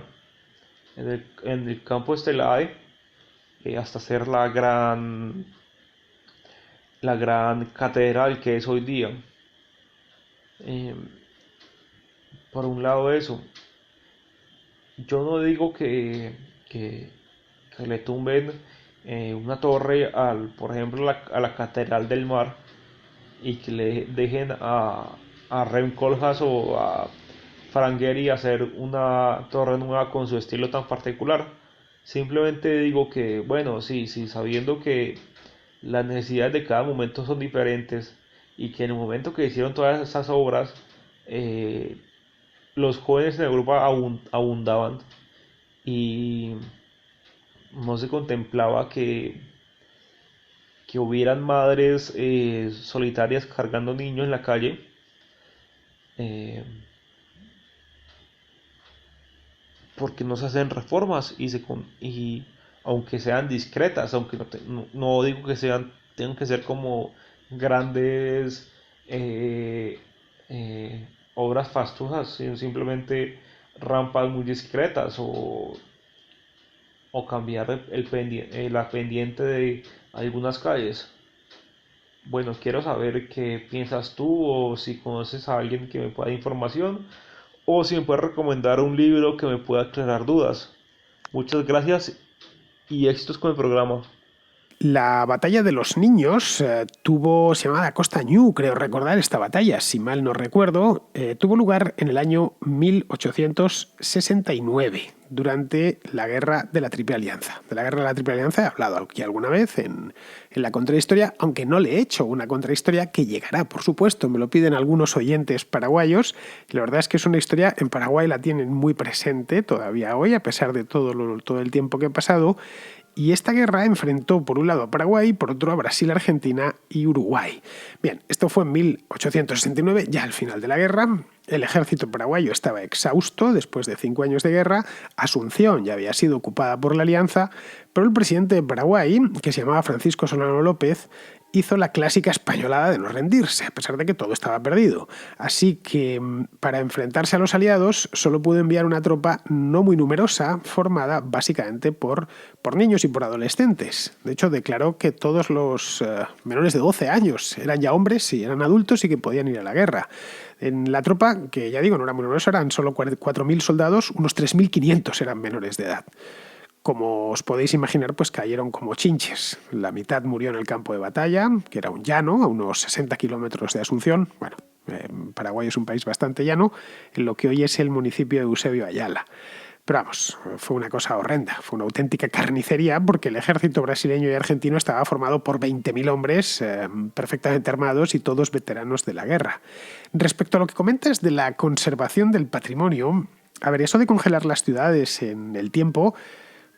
en el campo Estelae, hasta ser la gran catedral que es hoy día. Eh, por un lado eso, yo no digo que le tumben una torre, por ejemplo, a la Catedral del Mar, y que le dejen a Rem Koolhaas o a Frank Gehry hacer una torre nueva con su estilo tan particular. Simplemente digo que, bueno, sí, sí, sabiendo que las necesidades de cada momento son diferentes, y que en el momento que hicieron todas esas obras, eh, los jóvenes en Europa abundaban, y no se contemplaba que hubieran madres solitarias cargando niños en la calle. eh, Porque no se hacen reformas, y aunque sean discretas, aunque no digo que tengan que ser como grandes obras fastuosas, sino simplemente rampas muy discretas, o cambiar la pendiente de algunas calles. Bueno, quiero saber qué piensas tú, o si conoces a alguien que me pueda dar información, o si me puedes recomendar un libro que me pueda aclarar dudas. Muchas gracias y éxitos con el programa. La batalla de los niños se llamaba Costa New, creo recordar esta batalla, si mal no recuerdo, tuvo lugar en el año 1869, durante la Guerra de la Triple Alianza. De la Guerra de la Triple Alianza he hablado aquí alguna vez en la contrahistoria, aunque no le he hecho una contrahistoria que llegará, por supuesto, me lo piden algunos oyentes paraguayos, y la verdad es que es una historia, en Paraguay la tienen muy presente todavía hoy, a pesar de todo el tiempo que ha pasado. Y esta guerra enfrentó por un lado a Paraguay, por otro a Brasil, Argentina y Uruguay. Bien, esto fue en 1869, ya al final de la guerra. El ejército paraguayo estaba exhausto después de 5 años de guerra. Asunción ya había sido ocupada por la Alianza, pero el presidente de Paraguay, que se llamaba Francisco Solano López, hizo la clásica españolada de no rendirse, a pesar de que todo estaba perdido. Así que, para enfrentarse a los aliados, solo pudo enviar una tropa no muy numerosa, formada básicamente por niños y por adolescentes. De hecho, declaró que todos los menores de 12 años eran ya hombres y eran adultos y que podían ir a la guerra. En la tropa, que ya digo, no era muy numerosa, eran solo 4.000 soldados, unos 3.500 eran menores de edad. Como os podéis imaginar, pues cayeron como chinches. La mitad murió en el campo de batalla, que era un llano, a unos 60 kilómetros de Asunción. Bueno, Paraguay es un país bastante llano, en lo que hoy es el municipio de Eusebio Ayala. Pero vamos, fue una cosa horrenda, fue una auténtica carnicería, porque el ejército brasileño y argentino estaba formado por 20.000 hombres perfectamente armados y todos veteranos de la guerra. Respecto a lo que comentas de la conservación del patrimonio, a ver, eso de congelar las ciudades en el tiempo,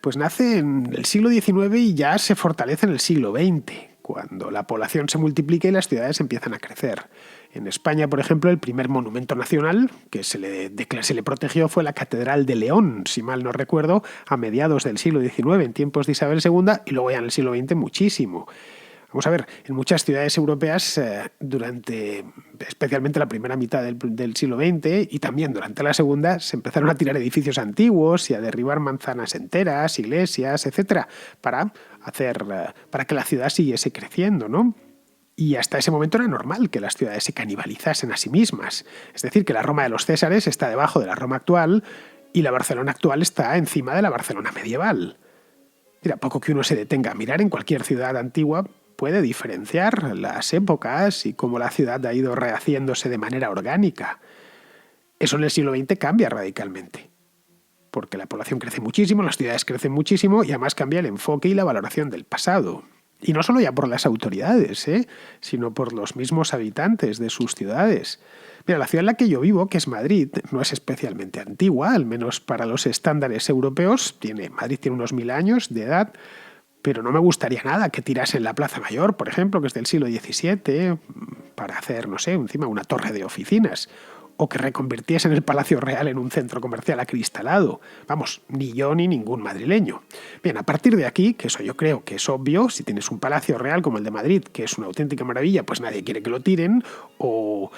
pues nace en el siglo XIX y ya se fortalece en el siglo XX, cuando la población se multiplica y las ciudades empiezan a crecer. En España, por ejemplo, el primer monumento nacional que se le protegió fue la Catedral de León, si mal no recuerdo, a mediados del siglo XIX, en tiempos de Isabel II, y luego ya en el siglo XX muchísimo. Vamos a ver, en muchas ciudades europeas, durante especialmente la primera mitad del siglo XX y también durante la segunda, se empezaron a tirar edificios antiguos y a derribar manzanas enteras, iglesias, etcétera, para que la ciudad siguiese creciendo, ¿no? Y hasta ese momento era normal que las ciudades se canibalizasen a sí mismas. Es decir, que la Roma de los Césares está debajo de la Roma actual y la Barcelona actual está encima de la Barcelona medieval. Mira, poco que uno se detenga a mirar en cualquier ciudad antigua, puede diferenciar las épocas y cómo la ciudad ha ido rehaciéndose de manera orgánica. Eso en el siglo XX cambia radicalmente, porque la población crece muchísimo, las ciudades crecen muchísimo y además cambia el enfoque y la valoración del pasado. Y no solo ya por las autoridades, sino por los mismos habitantes de sus ciudades. Mira, la ciudad en la que yo vivo, que es Madrid, no es especialmente antigua, al menos para los estándares europeos. Madrid tiene unos 1000 años de edad, pero no me gustaría nada que tirasen la Plaza Mayor, por ejemplo, que es del siglo XVII, para hacer, no sé, encima una torre de oficinas, o que reconvirtiesen el Palacio Real en un centro comercial acristalado. Vamos, ni yo ni ningún madrileño. Bien, a partir de aquí, que eso yo creo que es obvio, si tienes un Palacio Real como el de Madrid, que es una auténtica maravilla, pues nadie quiere que lo tiren, o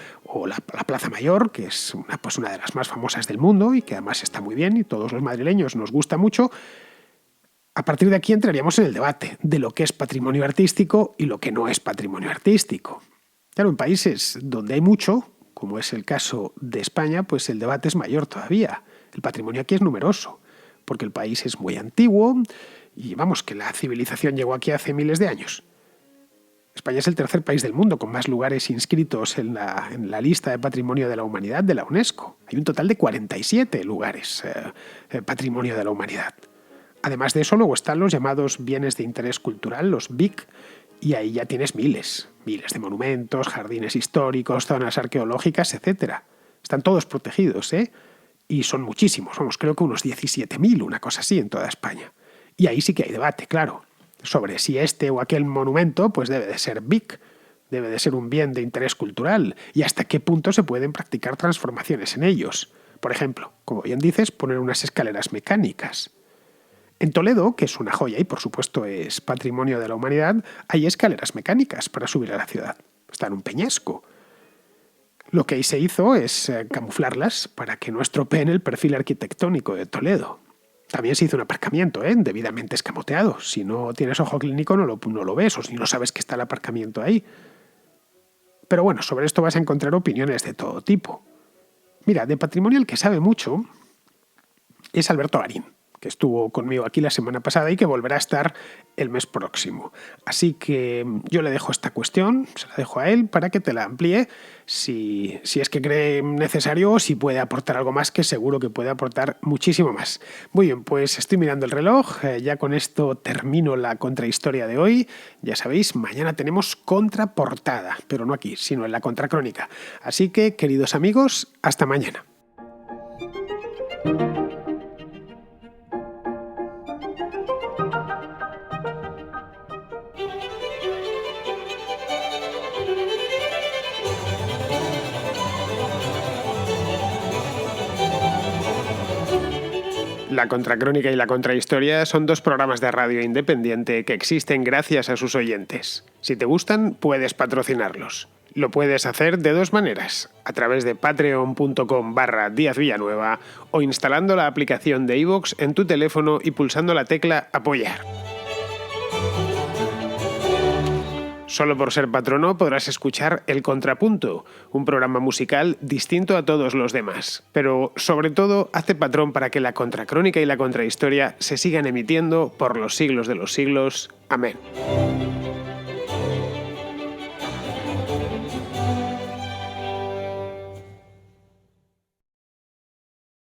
la Plaza Mayor, que es una de las más famosas del mundo y que además está muy bien y todos los madrileños nos gusta mucho. A partir de aquí entraríamos en el debate de lo que es patrimonio artístico y lo que no es patrimonio artístico. Claro, en países donde hay mucho, como es el caso de España, pues el debate es mayor todavía. El patrimonio aquí es numeroso, porque el país es muy antiguo y vamos, que la civilización llegó aquí hace miles de años. España es el tercer país del mundo con más lugares inscritos en la lista de Patrimonio de la Humanidad de la UNESCO. Hay un total de 47 lugares Patrimonio de la Humanidad. Además de eso, luego están los llamados bienes de interés cultural, los BIC, y ahí ya tienes miles de monumentos, jardines históricos, zonas arqueológicas, etc. Están todos protegidos, y son muchísimos, creo que unos 17.000, una cosa así, en toda España. Y ahí sí que hay debate, claro, sobre si este o aquel monumento pues debe de ser BIC, debe de ser un bien de interés cultural, y hasta qué punto se pueden practicar transformaciones en ellos. Por ejemplo, como bien dices, poner unas escaleras mecánicas. En Toledo, que es una joya y por supuesto es patrimonio de la humanidad, hay escaleras mecánicas para subir a la ciudad. Está en un peñasco. Lo que ahí se hizo es camuflarlas para que no estropeen el perfil arquitectónico de Toledo. También se hizo un aparcamiento, debidamente escamoteado. Si no tienes ojo clínico no lo ves, o si no sabes que está el aparcamiento ahí. Pero bueno, sobre esto vas a encontrar opiniones de todo tipo. Mira, de patrimonio el que sabe mucho es Alberto Garín, que estuvo conmigo aquí la semana pasada y que volverá a estar el mes próximo. Así que yo le dejo esta cuestión, se la dejo a él para que te la amplíe si es que cree necesario o si puede aportar algo más, que seguro que puede aportar muchísimo más. Muy bien, pues estoy mirando el reloj, ya con esto termino la contrahistoria de hoy. Ya sabéis, mañana tenemos contraportada, pero no aquí, sino en la contracrónica. Así que, queridos amigos, hasta mañana. La Contracrónica y la Contrahistoria son 2 programas de radio independiente que existen gracias a sus oyentes. Si te gustan, puedes patrocinarlos. Lo puedes hacer de 2 maneras, a través de patreon.com/Díaz Villanueva o instalando la aplicación de iVoox en tu teléfono y pulsando la tecla Apoyar. Solo por ser patrono podrás escuchar El Contrapunto, un programa musical distinto a todos los demás. Pero, sobre todo, hazte patrón para que la Contracrónica y la Contrahistoria se sigan emitiendo por los siglos de los siglos. Amén.